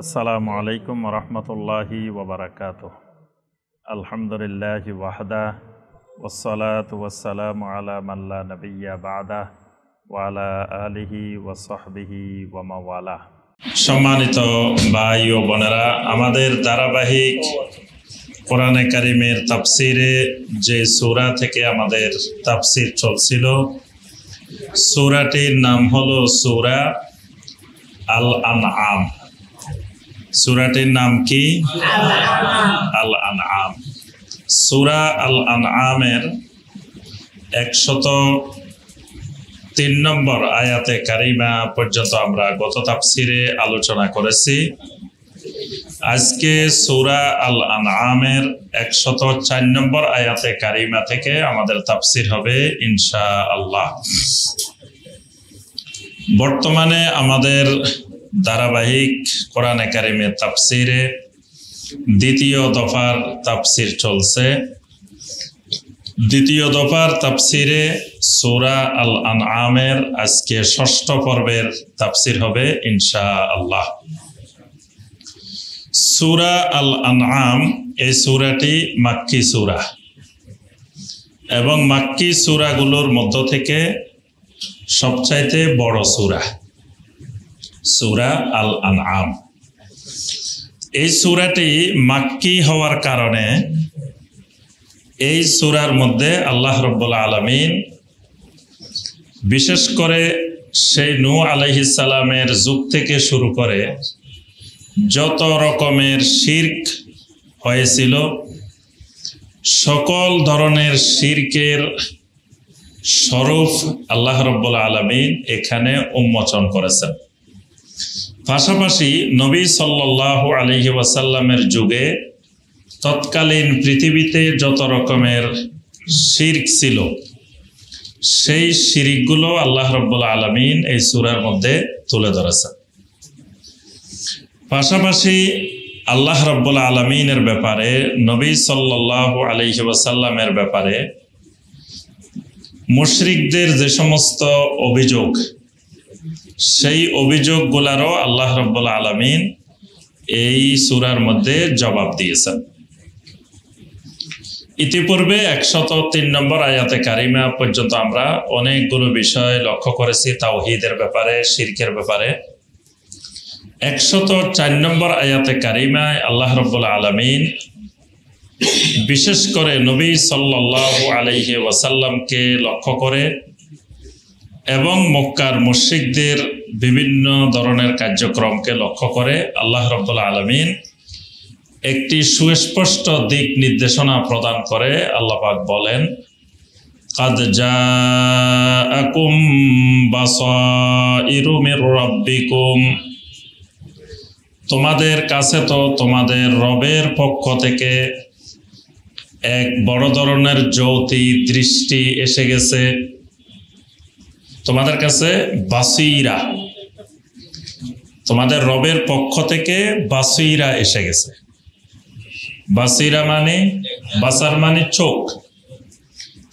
আসসালামু আলাইকুম রহমতুল্লাহি ওবরাকাতুহ। আলহামদুলিল্লাহি ওয়াহদা ওয়াসসালাতু ওয়াসসালামু আলা মান লা নাবিয়্যা বা'দা ওয়া আলা আলিহি ওয়া সাহবিহি ওয়া মাওয়ালা। সম্মানিত ভাই ও বোনেরা, আমাদের ধারাবাহিক কোরআনে কারিমের তাফসিরে যে সূরা থেকে আমাদের তাফসির চলছিল, সূরাটির নাম হলো সূরা আল আনআম। সূরাটির নাম কি? আল আনআম। সূরা আল আনআমের 103 নম্বর আয়াতে কারিমা পর্যন্ত আমরা গত তাফসিরে আলোচনা করেছি। আজকে সূরা আল আনআমের 104 নম্বর আয়াতে কারিমা থেকে আমাদের তাফসির হবে ইনশাআল্লাহ। বর্তমানে আমাদের ধারাবাহিক কোরআনে কারিমের তাফসিরে দ্বিতীয় দফার তাফসির চলছে। দ্বিতীয় দফার তাফসিরে সূরা আল আনআমের আজকে ষষ্ঠ পর্বের তাফসির হবে ইনশাআল্লাহ। সূরা আল আনআম এই সূরাটি মাক্কি সূরা এবং মাক্কি সূরাগুলোর মধ্য থেকে সবচাইতে বড় সূরা সূরা আল আনআম। এই সূরাটি মাক্কি হওয়ার কারণে এই সূরার মধ্যে আল্লাহ রাব্বুল আলামিন বিশেষ করে সেই নূহ আলাইহিস সালামের যুগ থেকে শুরু করে যত রকমের শিরক হয়েছিল, সকল ধরনের শিরকের স্বরূপ আল্লাহ রাব্বুল আলামিন এখানে উন্মোচন করেছেন। পাশাপাশি নবী সাল্লাল্লাহু আলাইহি ওয়াসাল্লামের যুগে তৎকালীন পৃথিবীতে যত রকমের শিরক ছিল, সেই শিরকগুলো আল্লাহ রাব্বুল আলামিন এই সূরার মধ্যে তুলে ধরেছেন। পাশাপাশি আল্লাহ রাব্বুল আলামিনের ব্যাপারে, নবী সাল্লাল্লাহু আলাইহি ওয়াসাল্লামের ব্যাপারে মুশরিকদের যে সমস্ত অভিযোগ, সেই অভিযোগগুলারও আল্লাহ রাব্বুল আলামিন এই সূরার মধ্যে জবাব দিয়েছেন। ইতিপূর্বে 103 নম্বর আয়াতে কারিমা পর্যন্ত আমরা অনেকগুলো বিষয় লক্ষ্য করেছি তাওহীদের ব্যাপারে, শিরকের ব্যাপারে। 104 নম্বর আয়াতে কারিমায় আল্লাহ রাব্বুল আলামিন বিশেষ করে নবী সাল্লাল্লাহু আলাইহি ওয়াসাল্লামকে লক্ষ্য করে এবং মক্কার মুশরিকদের বিভিন্ন ধরনের কার্যক্রমকে লক্ষ্য করে আল্লাহ রাব্বুল আলামিন একটি সুস্পষ্ট দিক নির্দেশনা প্রদান করে। আল্লাহ পাক বলেন, কাদ জাআকুম বাসাইরু মির রাব্বিকুম, তোমাদের কাছে তো তোমাদের রবের পক্ষ থেকে এক বড় ধরনের জ্যোতি দৃষ্টি এসে গেছে। তোমাদের কাছে বাসীরা, তোমাদের রবের পক্ষ থেকে বাসীরা এসে গেছে। বাসীরা মানে, বাসার মানে চোখ,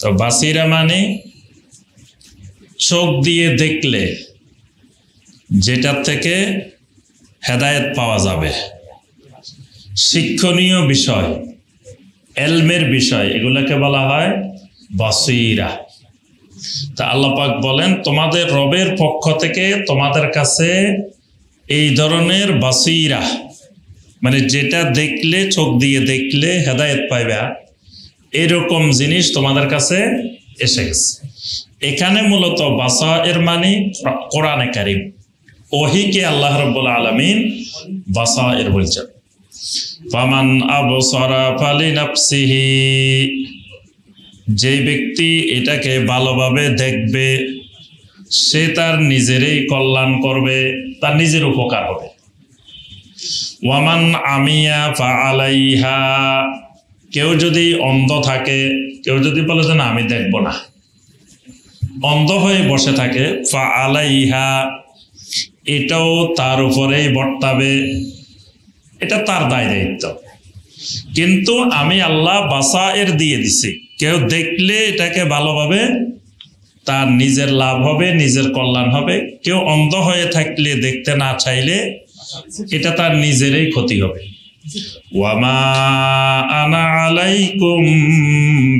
তো বাসীরা মানে চোখ দিয়ে দেখলে যেটার থেকে হেদায়েত পাওয়া যাবে, শিক্ষণীয় বিষয়, এলমের বিষয়, এগুলোকে বলা হয় বাসীরা। তা আল্লাহ পাক বলেন, তোমাদের রবের পক্ষ থেকে তোমাদের কাছে এই ধরনের বাসীরা মানে যেটা দেখলে, চোখ দিয়ে দেখলে হেদায়েত পাইবা, এরকম জিনিস তোমাদের কাছে এসে গেছে। এখানে মূলত বাসায়ের মানে কোরআনে কারিম, ওহীকে আল্লাহ রাব্বুল আলামিন বাসায়ের বলছেন। ফামান আবসারা ফালিনাফসিহি, যে ব্যক্তি এটাকে ভালোভাবে দেখবে সে তার নিজেরই কল্যাণ করবে, তার নিজের উপকার হবে। ওয়ামান আমিয়া ফাআলাইহা, কেউ যদি অন্ধ থাকে, কেউ যদি বলে যে না আমি দেখব না, অন্ধ হয়ে বসে থাকে, ফাআলাইহা, এটাও তার উপরেই বর্তাবে, এটা তার দায় দায়িত্ব। কিন্তু আমি আল্লাহ বাসায়ের দিয়ে দিছি, কেউ দেখলে এটাকে ভালোভাবে তার নিজের লাভ হবে, নিজের কল্যাণ হবে। কেউ অন্ধ হয়ে থাকলে, দেখতে না চাইলে এটা তার নিজেরই ক্ষতি হবে। ওয়ামা আনা আলাইকুম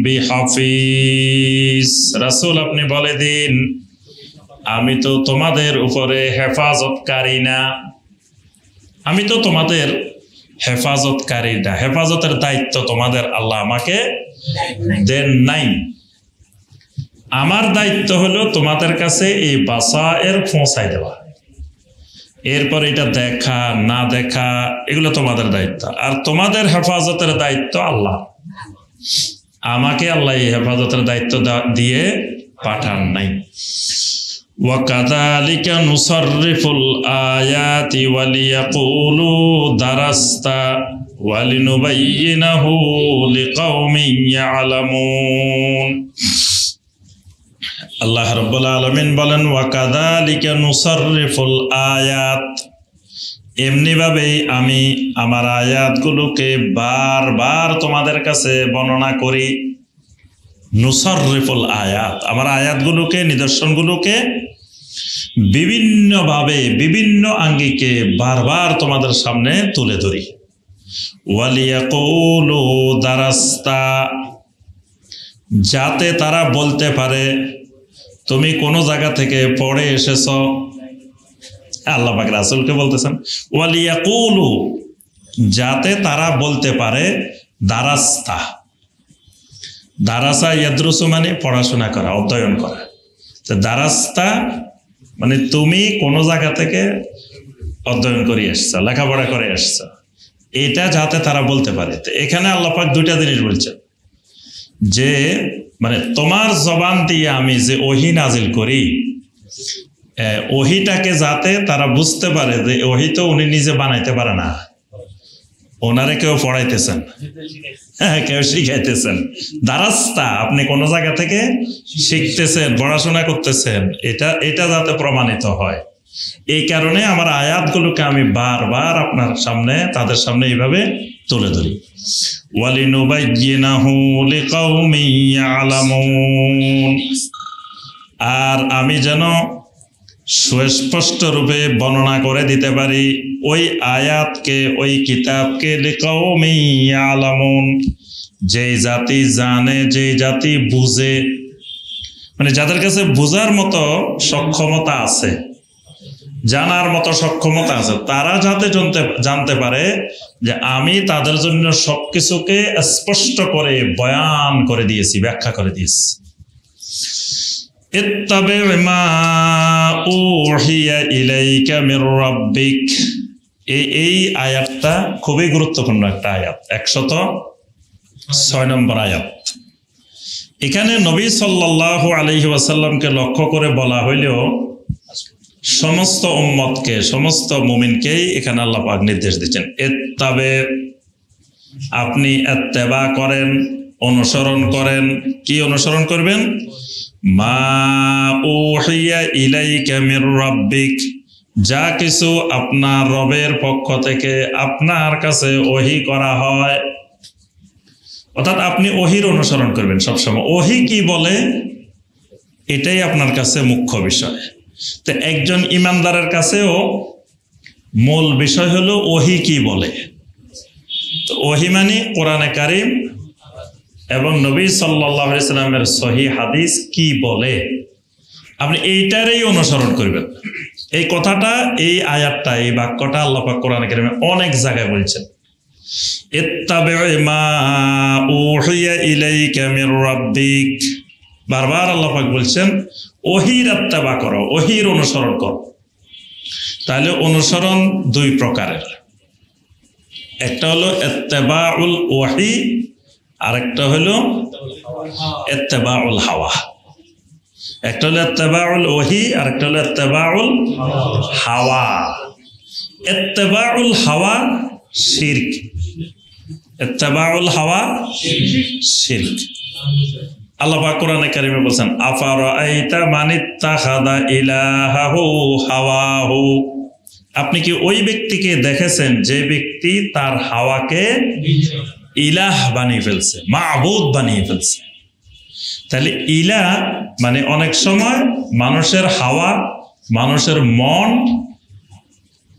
বিহাফিজ, রাসূল আপনি বলে দিন আমি তো তোমাদের উপরে হেফাজতকারী না, আমি তো তোমাদের হেফাজতকারী না, হেফাজতের দায়িত্ব তোমাদের আল্লাহ আমাকে দেন নাই। আমার দায়িত্ব হলো তোমাদের কাছে এই বাসায়ের পৌঁছায় দেওয়া, এরপর এটা দেখা না দেখা এগুলো তোমাদের দায়িত্ব, আর তোমাদের হেফাজতের দায়িত্ব আল্লাহ। আমাকে আল্লাহ এই হেফাজতের দায়িত্ব দিয়ে পাঠান নাই। وَكَذَلِكَ نُصَرِّفُ الْآيَاتِ وَلِيَقُولُوا دَرَسْتَ وَلِنُبَيِّنَهُ لِقَوْمٍ يَعْلَمُونَ। আল্লাহ রাব্বুল আলামিন বলেন وَكَذَلِكَ نُصَرِّفُ الْآيَاتِ, এমনিভাবেই আমি আমার আয়াতগুলোকে বারবার তোমাদের কাছে বর্ণনা করি। নুসাররিফুল আয়াত, আমার আয়াতগুলোকে নিদর্শনগুলোকে বিভিন্নভাবে বিভিন্ন আঙ্গিকে বারবার তোমাদের সামনে তুলে ধরি। ওয়ালিয়াকুলু দারাস্তা, যাতে তারা বলতে পারে তুমি কোন জায়গা থেকে পড়ে এসেছ। আল্লাহ পাক রাসূলকে বলতেছেন ওয়ালিয়াকুলু, যাতে তারা বলতে পারে দারাস্তা। দারাসা ইয়াদরুসু মানে পড়াশোনা করা, অধ্যয়ন করা। তো দারাস্তা মানে তুমি কোন জায়গা থেকে অধ্যয়ন করে এসছো, লেখাপড়া করে এসছো, এটা যাতে তারা বলতে পারে। তো এখানে আল্লাহ পাক দুইটা জিনিস বলছেন, যে মানে তোমার জবান দিয়ে আমি যে ওহী নাজিল করি, ওহীটাকে যাতে তারা বুঝতে পারে যে ওহী তো উনি নিজে বানাইতে পারে না, ওনারে কেউ পড়াইতেছেন, কেউ শিখাইতেছেন। দারাস্তা আপনি কোন জায়গা থেকে শিখতেছেন, পড়াশোনা করতেছেন, এটা যাতে প্রমাণিত হয়। এই কারণে আমার আয়াতগুলোকে আমি বারবার আপনার সামনে, তাদের সামনে এইভাবে তুলে ধরি। ওয়ালিনুবাইয়িনাহু লিকাউমিন ইয়ালামুন, আর আমি যেন সুস্পষ্ট রূপে বর্ণনা করে দিতে পারি ওই আয়াতকে, ওই কিতাবকে, লিকাউমিন ইয়ালামুন, যেই জাতি জানে, যেই জাতি বুঝে, মানে যাদের কাছে বোঝার মতো সক্ষমতা আছে, জানার মতো সক্ষমতা আছে, তারা যাতে জানতে পারে যে আমি তাদের জন্য সবকিছুকে স্পষ্ট করে বয়ান করে দিয়েছি, ব্যাখ্যা করে দিয়েছি। ইত্তাবি' মা উহিয়া ইলাইকা মির রাব্বিক, এই আয়াতটা খুবই গুরুত্বপূর্ণ একটা আয়াত, 106 নম্বর আয়াত। এখানে নবী সাল্লাল্লাহু আলাইহি ওয়াসাল্লামকে লক্ষ্য করে বলা হইলেও সমস্ত উম্মতকে, সমস্ত মুমিনকেই এখানে আল্লাহ পাক নির্দেশ দিচ্ছেন, ইত্তাবি', আপনি ইত্তেবা করেন, অনুসরণ করেন। কি অনুসরণ করবেন? মা উহিয়া ইলাইকা মির রাব্বিক, যা কিছু আপনার রবের পক্ষ থেকে আপনার কাছে ওহী করা হয়, অর্থাৎ আপনি ওহীর অনুসরণ করবেন সবসময়। ওহী কি বলে এটাই আপনার কাছে মুখ্য বিষয়। তো একজন ইমানদারের কাছেও মূল বিষয় হলো ওহী কি বলে। তো ওহী মানে কোরআনে কারীম এবং নবী সাল্লাল্লাহু আলাইহি সাল্লামের সহিহ হাদিস কি বলে, আপনি এইটারই অনুসরণ করবেন। এই কথাটা, এই আয়াতটা, এই বাক্যটা আল্লাহ পাক কোরআনে কারীমে অনেক জায়গায় বলছেন, ইত্তাবি' মা উহিয়া ইলাইকা মির রাব্বিক। বারবার আল্লাহ পাক বলছেন ওহীর ইত্তেবা করো, ওহীর অনুসরণ করো। তাহলে অনুসরণ দুই প্রকারের, একটা হলো ইত্তেবাউল ওহী, আরেকটা হলো ইত্তেবাউল হাওয়া। একটা হলো ইত্তেবাউল ওহী, আরেকটা হলো ইত্তেবাউল হাওয়া। ইত্তেবাউল হাওয়া শিরক, ইত্তেবাউল হাওয়া শিরক। আল্লাহ পাক কোরআনে কারীমে বলেন আফারাআইতা মানিত্তাখাযা ইলাহাহু হাওয়াহু, আপনি কি ওই ব্যক্তিকে দেখেছেন যে ব্যক্তি তার হাওয়াকে ইলাহ বানিয়ে ফেলছে, মাবুদ বানিয়ে ফেলছে। তাহলে ইলাহ মানে অনেক সময় মানুষের হাওয়া, মানুষের মন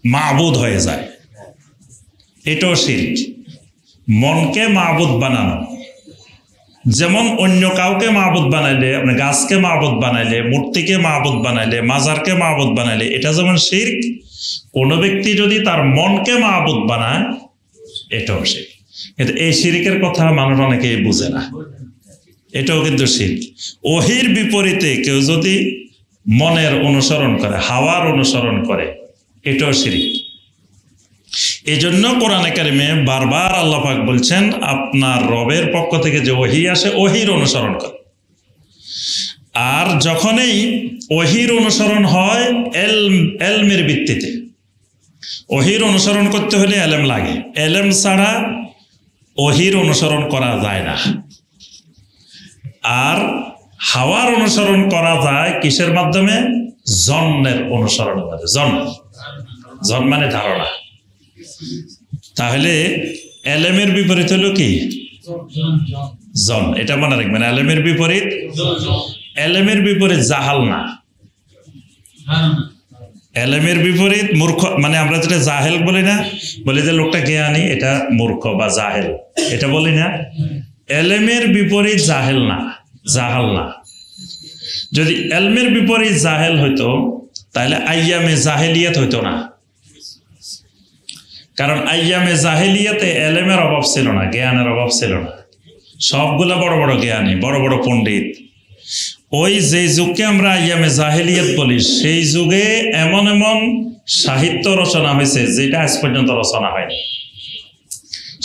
মাবুদ হয়ে যায়, এটাও শিরক। মনকে মাবুদ বানানো, যেমন অন্য কাউকে মাবুদ বানাইলে, আপনি গাছকে মাবুদ বানাইলে, মূর্তিকে মাবুদ বানাইলে, মাজারকে মাবুদ বানাইলে এটা যেমন শিরক, কোনো ব্যক্তি যদি তার মনকে মাবুদ বানায় এটাও শিরক। কিন্তু এই শিরকের কথা মানুষ অনেকেই বুঝে না, এটাও কিন্তু শিরক। ওহির বিপরীতে কেউ যদি মনের অনুসরণ করে, হাওয়ার অনুসরণ করে, এটাও শিরক। এই জন্য কোরআনে কারিমে বারবার আল্লাহ পাক বলছেন আপনার রবের পক্ষ থেকে যে ওহী আসে ওহির অনুসরণ করে। আর যখনই ওহির অনুসরণ হয় এলমের ভিত্তিতে, ওহির অনুসরণ করতে হলে এলেম লাগে, এলেম ছাড়া ওহির অনুসরণ করা যায় না। আর হাওয়ার অনুসরণ করা যায় কিসের মাধ্যমে? জন্নের অনুসরণের মাধ্যমে। জন মানে ধারণা। তাহলে এলেমের বিপরীত হলো কি? জন। এটা মনে রাখবেন, এলেমের বিপরীত, এলেমের বিপরীত জাহাল না, এলেমের বিপরীত মূর্খ। মানে আমরা যেটা জাহেল বলি না, বলি যে লোকটা জ্ঞানী, এটা মূর্খ বা জাহেল, এটা বলি না। এলেমের বিপরীত জাহেল না, জাহাল না। যদি এলমের বিপরীত জাহেল হইতো তাহলে আইয়ামে জাহেলিয়াত হইতো না। কারণ আইয়ামে জাহেলিয়াতে এলেমের অভাব ছিল না, জ্ঞানের অভাব ছিল না। সবগুলা বড় বড় জ্ঞানী, বড় বড় পণ্ডিত। ওই যে যুগকে আমরা আইয়ামে জাহেলিয়াত বলি, সেই যুগে এমন এমন সাহিত্য রচনা হয়েছে যেটা আজ পর্যন্ত রচনা হয়নি।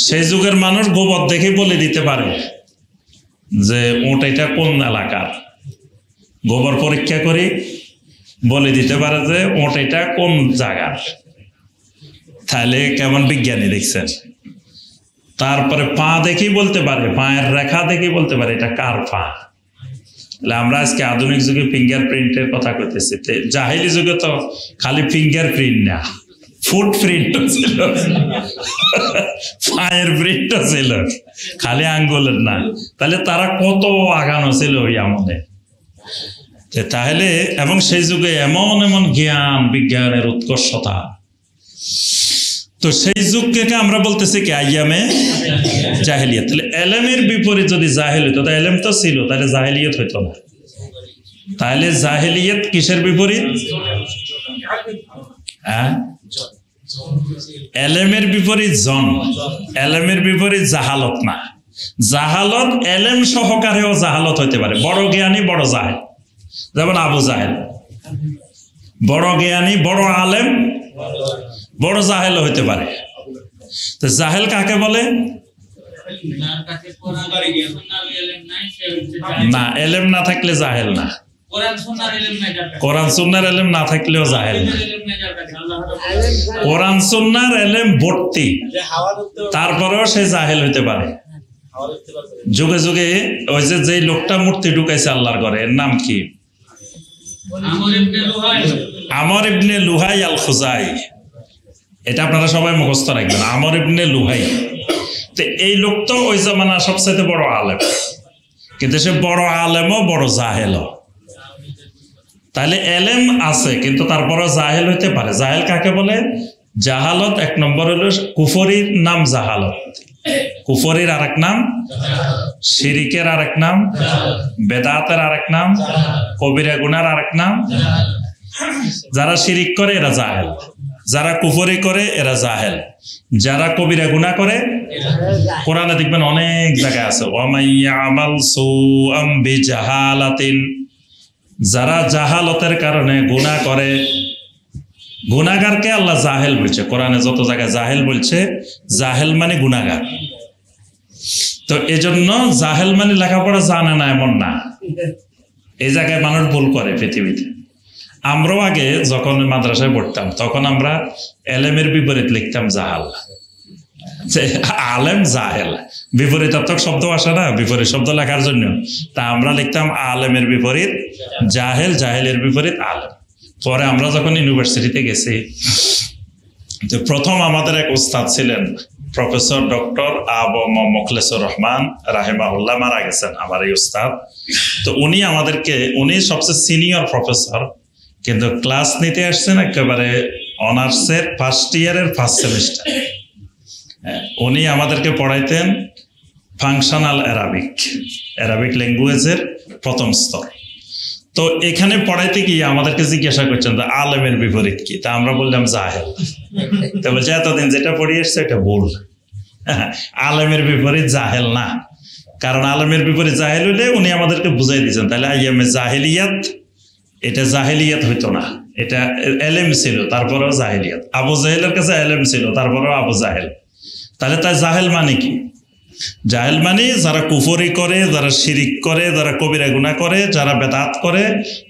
সেই যুগের মানুষ গোবর দেখে বলে দিতে পারে যে উট এটা কোন এলাকার, গোবর পরীক্ষা করে বলে দিতে পারে যে উট এটা কোন জায়গার। তাহলে কেমন বিজ্ঞানী দেখছেন। তারপরে পা দেখেই বলতে পারে, পায়ের রেখা দেখেই বলতে পারে এটা কার পা। আমরা আজকে আধুনিক যুগে ফিঙ্গার প্রিন্টের কথা কইতেছি, জাহিলি যুগে তো খালি ফিঙ্গার প্রিন্ট না, ফুট প্রিন্টও ছিল, পায়ের প্রিন্টও ছিল, খালি আঙ্গুলের না। তাহলে তারা কত আগানো ছিল ওই আমলে। তাহলে এবং সেই যুগে এমন এমন জ্ঞান বিজ্ঞানের উৎকর্ষতা। তো সেই যুগকে আমরা বলতেছি কি আইয়ামে জাহেলিয়াত। তাহলে এলেমের বিপরীত যদি জাহেল হইতো, তাহলে এলেম তো ছিল, তাহলে জাহেলিয়াত হইতো না। তাহলে জাহেলিয়াত কিসের বিপরীত? হ্যাঁ, এলেমের বিপরীত জন, এলেমের বিপরীত জাহালত না। জাহালত এলেম সহকারেও জাহালত হইতে পারে। বড় জ্ঞানী বড় জাহেল, যেমন আবু জাহেল বড় জ্ঞানী বড় আলেম বড় জাহেল হইতে পারে। তো জাহেল কাকে বলে? না, এলেম না থাকলে জাহেল না। কোরআন সুন্নাহর এলেম না থাকলেও জাহেল না। কোরআন সুন্নাহর এলেম ভর্তি, তারপরেও সে জাহেল হইতে পারে। যুগে যুগে ওই যে লোকটা মূর্তি ঢুকাইছে আল্লাহর ঘরে, এর নাম কি? আমর ইবনে লুহাই আল খুজাই। এটা আপনারা সবাই মুখস্থ রাখবেন, আমর ইবনে লুহাই। তো এই লোক তো ওই জামানার সবচাইতে বড় আলেম, কিন্তু সে বড় আলেমও বড় জাহেলও। তাহলে এলেম আছে কিন্তু তারপরে জাহেল হইতে পারে। জাহেল কাকে বলে? জাহালত এক নম্বর হলো কুফরির নাম জাহালত, কুফরির আরেক নাম, শিরিকের আরেক নাম, বেদাতের আরেক নাম, কবিরা গুনার আরেক নাম। যারা শিরিক করে এরা জাহেল, যারা কুফরি করে এরা জাহেল, যারা কবিরা গুনাহ করে। কোরআনে দেখবেন অনেক জায়গায় আছে ওয়ামাইয়ামাল সুআম বিজাহালাতিন, যারা জাহালতের কারণে গুনাহ করে। গুনাহগারকে আল্লাহ জাহেল বলছে, কোরআনে যত জায়গায় জাহেল বলছে, জাহেল মানে গুনাহগার। তো এজন্য জাহেল মানে লেখাপড়া জানে না এমন না। এই জায়গায় মানুষ ভুল করে পৃথিবীতে। আমরাও আগে যখন মাদ্রাসায় পড়তাম তখন আমরা এলেমের বিপরীত লিখতাম জাহাল, আলেম জাহেল, বিপরীতাত্মক শব্দ আসে না বিপরীত শব্দ লেখার জন্য। তা আমরা লিখতাম আলেমের বিপরীত জাহেল, জাহেলের বিপরীত আলেম। পরে আমরা যখন ইউনিভার্সিটিতে গেছি, তো প্রথম আমাদের এক উস্তাদ ছিলেন প্রফেসর ডক্টর আবু মোখলেসুর রহমান রাহিমাহুল্লাহ, মারা গেছেন আমার এই উস্তাদ। তো উনি আমাদেরকে, উনি সবচেয়ে সিনিয়র প্রফেসর, কিন্তু ক্লাস নিতে আসছেন একেবারে অনার্সের ফার্স্ট ইয়ারের ফার্স্ট সেমিস্টার। উনি আমাদেরকে পড়াইতেন ফাংশনাল অ্যারাবিক ল্যাঙ্গুয়েজের প্রথম স্তর। তো এখানে পড়াইতে গিয়ে আমাদেরকে জিজ্ঞাসা করছেন যে আলেমের বিপরীত কি, তা আমরা বললাম জাহেল। তো বলছে এতদিন যেটা পড়িয়ে এসছে এটা ভুল, আলেমের বিপরীত জাহেল না। কারণ আলেমের বিপরীত জাহেল হইলে উনি আমাদেরকে বুঝাই দিয়েছেন তাহলে আইয়ামে জাহেলিয়াত, এটা জাহেলিয়াত হইতো না, এটা এলেম ছিল তারপরেও জাহেলিয়াত। আবু জাহেলের কাছে এলেম ছিল তারপরেও আবু জাহেল। তাহলে তাই জাহেল মানে কি? জাহেল মানে যারা কুফরি করে, যারা শিরিক করে, যারা কবিরা গুনাহ করে, যারা বেদাত করে,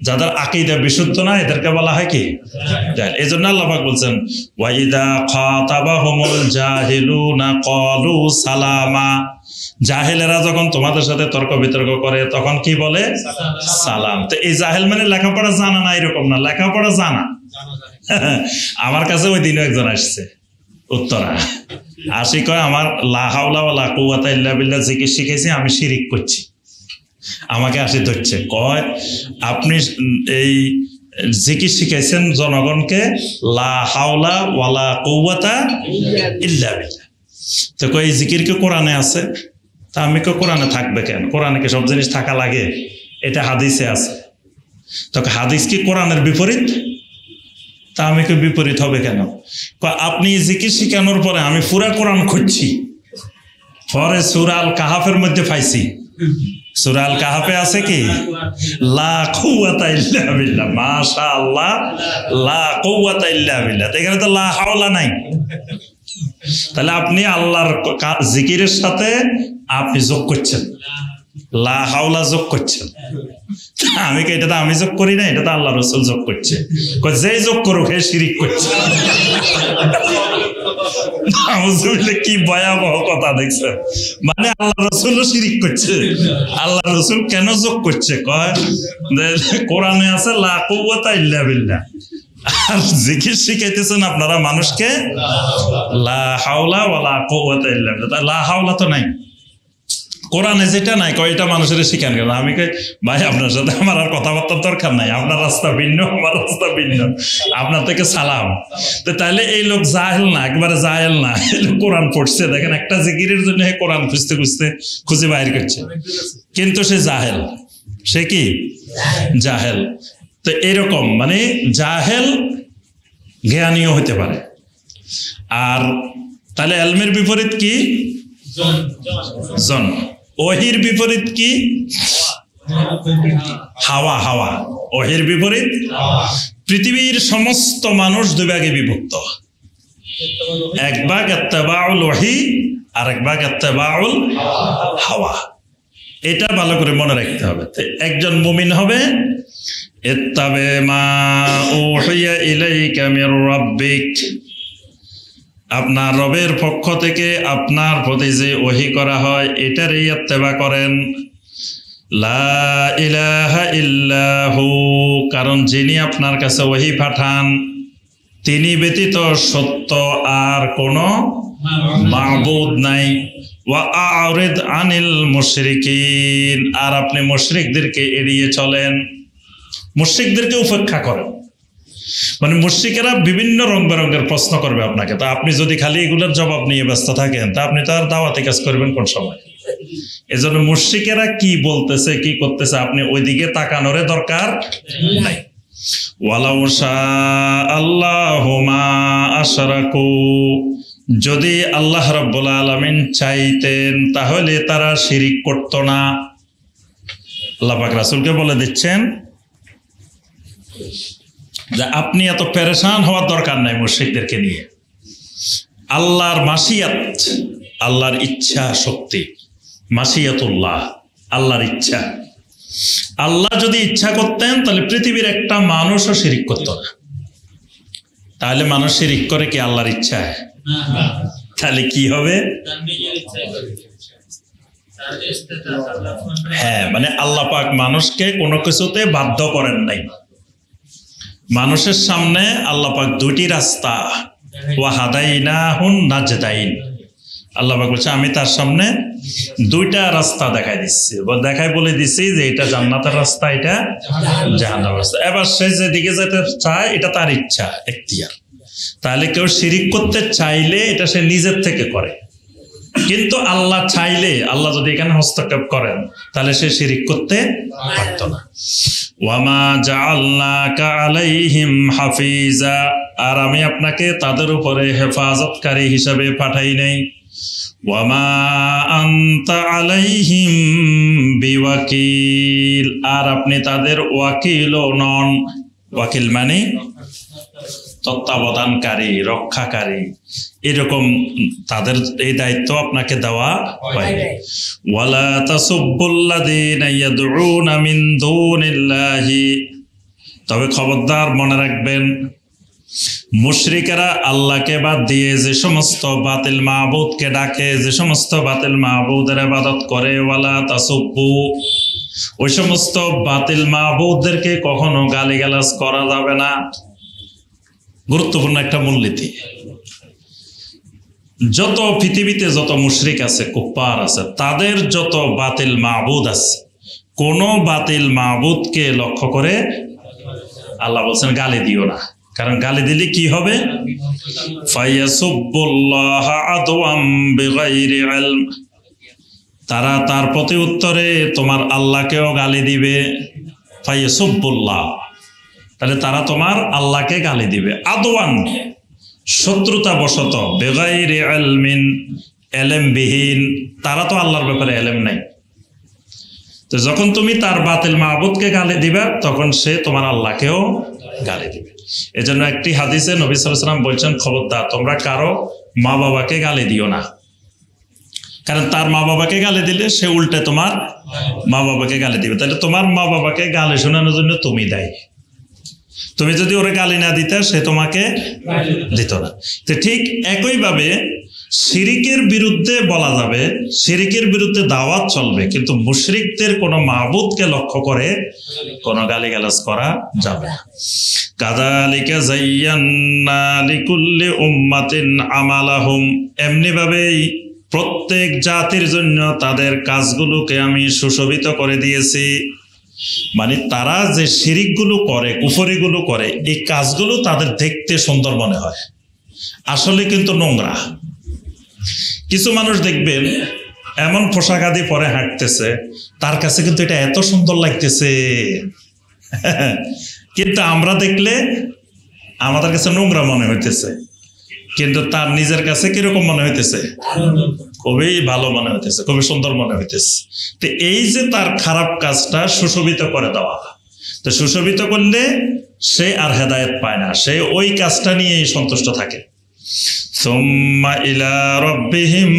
যাদের আকীদা বিশুদ্ধ না, এদেরকে বলা হয় কি জাহেল। এই জন্য আল্লাহ পাক বলছেন ওয়াইদা খাতাবাহুমুল জাহিলুনা ক্বালু সালামা, জাহেলেরা যখন তোমাদের সাথে তর্ক বিতর্ক করে তখন কি বলে? সালাম। তো এই জাহেল মানে লেখাপড়া জানা না এরকম না, লেখাপড়া জানা। আমার কাছে ওই দিনও একজন আসছে উত্তরা, আসি কয় আমার লা হাওলা ওয়ালা কুওয়াতা ইল্লা বিল্লাহ জিকির শিখেছি, আমি শিরিক করছি। আমাকে আসি ধরছে, কয় আপনি এই জিকির শিখাইছেন জনগণকে লা হাওলা ওয়ালা কুওয়াতা ইল্লা বিল্লাহ, তো কয় এই জিকির কি কোরআনে আছে? তা আমি কই কোরআনে থাকবে কেন, কোরআনে কি সব জিনিস থাকা লাগে? এটা হাদিসে আছে। তো হাদিস কি কোরআনের বিপরীত? তা আমি কই বিপরীত হবে কেন? আপনি জিকির শিখানোর পরে আমি পুরা কোরআন খুঁজছি, পরে সূরা আল কাহাফের মধ্যে পাইছি। সূরা আল কাহাফে আছে কি লা কুওয়াতা ইল্লা বিল্লাহ, মাশাআল্লাহ, লা কুওয়াতা ইল্লা বিল্লাহ। এখানে তো লা হাওলা নাই। তাহলে আপনি আল্লাহর জিকিরের সাথে আপনি যোগ করছেন, লা হাওলা যোগ করছেন। আমি কি এটা তো আমি যোগ করি না, এটা তো আল্লাহ রাসূল যোগ করছে। যে যোগ করুক হে শিরিক করছে। কি ভয়াবহ কথা দেখছেন, মানে আল্লাহ রাসূলও শিরিক করছে। আল্লাহ রাসূল কেন যোগ করছে? কয় কোরআনে আছে লা কুওয়াতা ইল্লা বিল্লাহ, আর জিকির শিখাইতেছেন আপনারা মানুষকে লা হাওলা ওয়ালা কুওয়াতা ইল্লা বিল্লাহ। লা হাওলা তো নাই কোরআনে, যেটা নাই কয় এটা মানুষের শিখান কেন? আমি কই ভাই আপনার সাথে আমার আর কথাবার্তার দরকার নাই, আপনার রাস্তা ভিন্ন, আমার রাস্তা ভিন্ন, আপনার থেকে সালাম। তো তাহলে এই লোক জাহেল না, একবারে জাহেল না, কোরআন পড়ছে, দেখেন একটা জিকিরের জন্য কোরআন খুঁজতে খুঁজতে খুঁজে বাইর করছে, কিন্তু সে জাহেল। সে কি জাহেল? তো এরকম মানে জাহেল জ্ঞানীয় হতে পারে। আর তাহলে এলমের বিপরীত কি? জন। ওহির বিপরীত কি? হাওয়া। হাওয়া ওহির বিপরীত। পৃথিবীর সমস্ত মানুষ দুই ভাগে বিভক্ত, এক ভাগ ইত্তেবাউল ওহী আর এক ভাগ ইত্তেবাউল হাওয়া। এটা ভালো করে মনে রাখতে হবে। একজন মুমিন হবে ইত্তাবে মা উহিয়া ইলাইকা মির রাব্বিক, আপনার রবের পক্ষ থেকে আপনার প্রতি যে ওহী করা হয় এটারই ইত্তেবা করেন। লা ইলাহা ইল্লাহু, কারণ যিনি আপনার কাছে ওহী পাঠান তিনি ব্যতীত সত্য আর কোনো মাবুদ নাই। ওয়া আ'রিদ আনিল মুশরিকিন, আর আপনি মুশরিকদেরকে এড়িয়ে চলেন, মুশরিকদেরকে উপেক্ষা করেন। মানে মুশরিকেরা বিভিন্ন রং বেরঙের প্রশ্ন করবে আপনাকে, তা আপনি যদি খালি এগুলোর জবাব নিয়ে ব্যস্ত থাকেন তা আপনি তো আর দাওয়াতি কাজ করবেন কোন সময়? এজন্য মুশরিকেরা কি বলতেছে কি করতেছে আপনি ওইদিকে তাকানোর দরকার নাই। ওয়ালাউ শাআল্লাহু মা আশরাকু, যদি আল্লাহ রাব্বুল আলামিন চাইতেন তাহলে তারা শিরিক করত না। আল্লাহ পাক রাসূলকে বলে দিচ্ছেন যে আপনি এত পেরেশান হওয়ার দরকার নাই মুশরিকদেরকে নিয়ে। আল্লাহর মাশিয়াত, আল্লাহর ইচ্ছা শক্তি, মাশিয়াতুল্লাহ, আল্লাহর ইচ্ছা। আল্লাহ যদি ইচ্ছা করতেন তাহলে পৃথিবীর একটা মানুষও শিরিক করত না। তাহলে মানুষ শিরিক করে কি আল্লাহর ইচ্ছায়? তাহলে কি হবে? হ্যাঁ, মানে আল্লাহ পাক মানুষকে কোনো কিছুতে বাধ্য করেন নাই। মানুষের সামনে আল্লাহ পাক দুইটি রাস্তা, ওয়া হাদাইনাহুন নাজদাইন, আল্লাহ পাক বলছে আমি তার সামনে দুইটা রাস্তা দেখাই দিচ্ছি, দেখাই বলে দিচ্ছি যে এটা জান্নাতের রাস্তা, এটা জাহান্নামের রাস্তা। এবার সে যেদিকে যেতে চায় এটা তার ইচ্ছা, এখতিয়ার। তাহলে কেউ শিরিক করতে চাইলে এটা সে নিজের থেকে করে, কিন্তু আল্লাহ চাইলে, আল্লাহ যদি এখানে হস্তক্ষেপ করেন তাহলে সে শিরিক করতে পারত না। ওয়ামা জাআলনাকা আলাইহিম হাফিজা, আর আমি আপনাকে তাদের উপরে হেফাজতকারী হিসাবে পাঠাই নাই। ওয়ামা আনতা আলাইহিম বিওয়াকিল, আর আপনি তাদের ওয়াকিলও নন। ওয়াকিল মানে তত্ত্বাবধানকারী, রক্ষাকারী, এরকম তাদের এই দায়িত্ব আপনাকে দেওয়া হয়। ওয়ালা তাসুব্বুল্লাযীনা ইয়াদউনা মিন দুনিল্লাহি, তবে খবরদার মনে রাখবেন, মুশরিকেরা আল্লাহকে বাদ দিয়ে যে সমস্ত বাতিল মাবুদকে ডাকে, যে সমস্ত বাতিল মাবুদের ইবাদত করে, ওয়ালা তাসুব্বু, ওই সমস্ত বাতিল মাবুদদেরকে কখনো গালিগালাজ করা যাবে না। গুরুত্বপূর্ণ একটা মূলনীতি। যত পৃথিবীতে যত মুশরিক আছে, কুফফার আছে, তাদের যত বাতিল মাবুদ আছে, কোন বাতিল মাবুদকে লক্ষ্য করে আল্লাহ বলছেন গালি দিও না, কারণ গালি দিলে কি হবে? ফায়াসুব্বুল্লাহ আদওয়াম বিগাইরি ইলম, তারা তার প্রতি উত্তরে তোমার আল্লাহকেও গালি দিবে। ফায়াসুব্বুল্লাহ, তাহলে তারা তোমার আল্লাহকে গালি দিবে। আদওয়ান, শত্রুতা বশত, বেগাইরি ইলমিন, এলেমবিহীন, তারা তো আল্লাহর ব্যাপারে এলেম নাই। তো যখন তুমি তার বাতিল মাবুদকে গালি দিবে, তখন সে তোমার আল্লাহকেও গালি দিবে। এজন্য একটি হাদিসে নবী সাল্লাল্লাহু আলাইহি ওয়াসাল্লাম বলছেন, খবরদার তোমরা কারো মা বাবাকে গালি দিও না, কারণ তার মা বাবাকে গালি দিলে সে উল্টে তোমার মা বাবাকে গালি দিবে। তাহলে তোমার মা বাবাকে গালি শোনানোর জন্য তুমি দায়ী। তুমি যদি ওরে গালি না দিতে, সে তোমাকে দিত না। তো ঠিক একইভাবে শিরিকের বিরুদ্ধে বলা যাবে, শিরিকের বিরুদ্ধে দাওয়াত চলবে, কিন্তু মুশরিকদের কোনো মাবুদকে লক্ষ্য করে কোনো গালিগালাজ করা যাবে না। কাযালিকা যায়্যান্না লিকুল্লি উম্মাতিন আমালাহুম, এমনি ভাবেই প্রত্যেক জাতির জন্য তাদের কাজগুলোকে আমি সুশোভিত করে দিয়েছি। মানে তারা যে শিরিকগুলো করে, কুফরিগুলো করে, এই কাজগুলো তাদের দেখতে সুন্দর মনে হয়, আসলে কিন্তু নোংরা। কিছু মানুষ দেখবেন এমন পোশাক আদি পরে হাঁটতেছে, তার কাছে কিন্তু এটা এত সুন্দর লাগতেছে, কিন্তু আমরা দেখলে আমাদের কাছে নোংরা মনে হইতেছে, কিন্তু তার নিজের কাছে কিরকম মনে হইতেছে? খুবই ভালো মনে হইতেছে, খুবই সুন্দর মনে হইতেছে। তো এই যে তার খারাপ কাজটা সুশোভিত করে দেওয়া, তো সুশোভিত করলে সে আর হেদায়েত পায় না, সে ওই কাজটা নিয়েই সন্তুষ্ট থাকে। সুম্মা ইলা রাব্বিহিম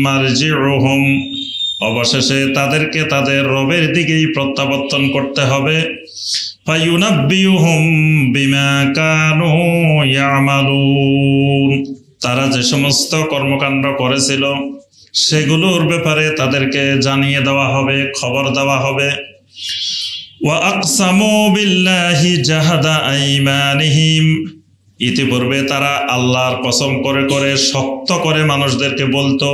মারজিউহুম, অবশেষে তাদেরকে তাদের রবের দিকেই প্রত্যাবর্তন করতে হবে। ফায়ুনাব্বিউহুম বিমা কানু ইয়ামালুন, তারা যে সমস্ত কর্মকাণ্ড করেছিল সেগুলোর ব্যাপারে তাদেরকে জানিয়ে দেওয়া হবে, খবর দেওয়া হবে। ওয়া আকসামু বিল্লাহি জাহাদা আইমানিহিম, ইতিপূর্বে তারা আল্লাহর কসম করে করে, শক্ত করে মানুষদেরকে বলতো,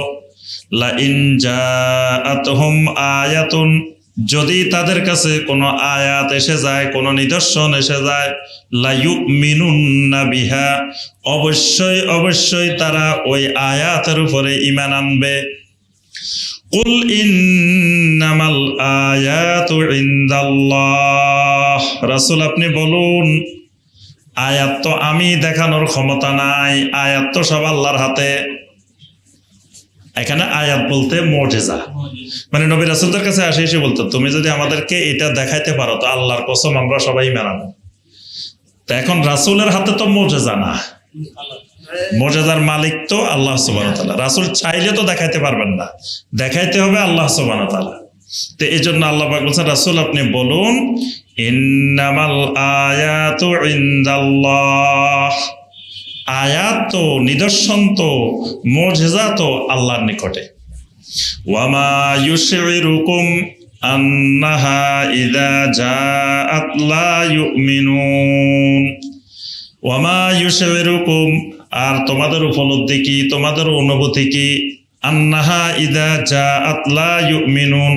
লা ইন জাআতহুম আয়াতুন, যদি তাদের কাছে কোনো আয়াত এসে যায়, কোনো নিদর্শন এসে যায়, লা ইউমিনুন্না বিহা, অবশ্যই অবশ্যই তারা ওই আয়াতের উপরে ঈমান আনবে। কুল ইন্নামাল আয়াতু ইনদাল্লাহ, রাসূল আপনি বলুন, আয়াত তো আমি দেখানোর ক্ষমতা নাই, আয়াত তো সব আল্লাহর হাতে। এখানে আয়াত বলতে মুজিজা, মানে নবী রাসূলদের কাছে এসে বলতো, তুমি যদি আমাদেরকে এটা দেখাইতে পারো তো আল্লাহর কসম আমরা সবাই মানাবো। তো এখন রাসূলের হাতে তো মুজিজা না, মুজিজার মালিক তো আল্লাহ সুবহানাহু ওয়া তাআলা। রাসূল চাইলে তো দেখাইতে পারবেন না, দেখাইতে হবে আল্লাহ সুবহানাহু ওয়া তাআলা। তো এই জন্য আল্লাহ পাক বলছেন, রাসূল আপনি বলুন, ইন্নামাল আয়াতু ইনদাল্লাহ, আয়াত তো, নিদর্শন তো, মুজিজা তো আল্লাহর নিকটে। ওয়ামা ইউশিরুকুম আন্নাহা ইযা জাআত লা ইউমিনুন, ওয়ামা ইউশিরুকুম, আর তোমাদের উপলব্ধি কি, তোমাদের অনুভূতি কি, আন্নাহা ইযা জাআত লা ইউমিনুন,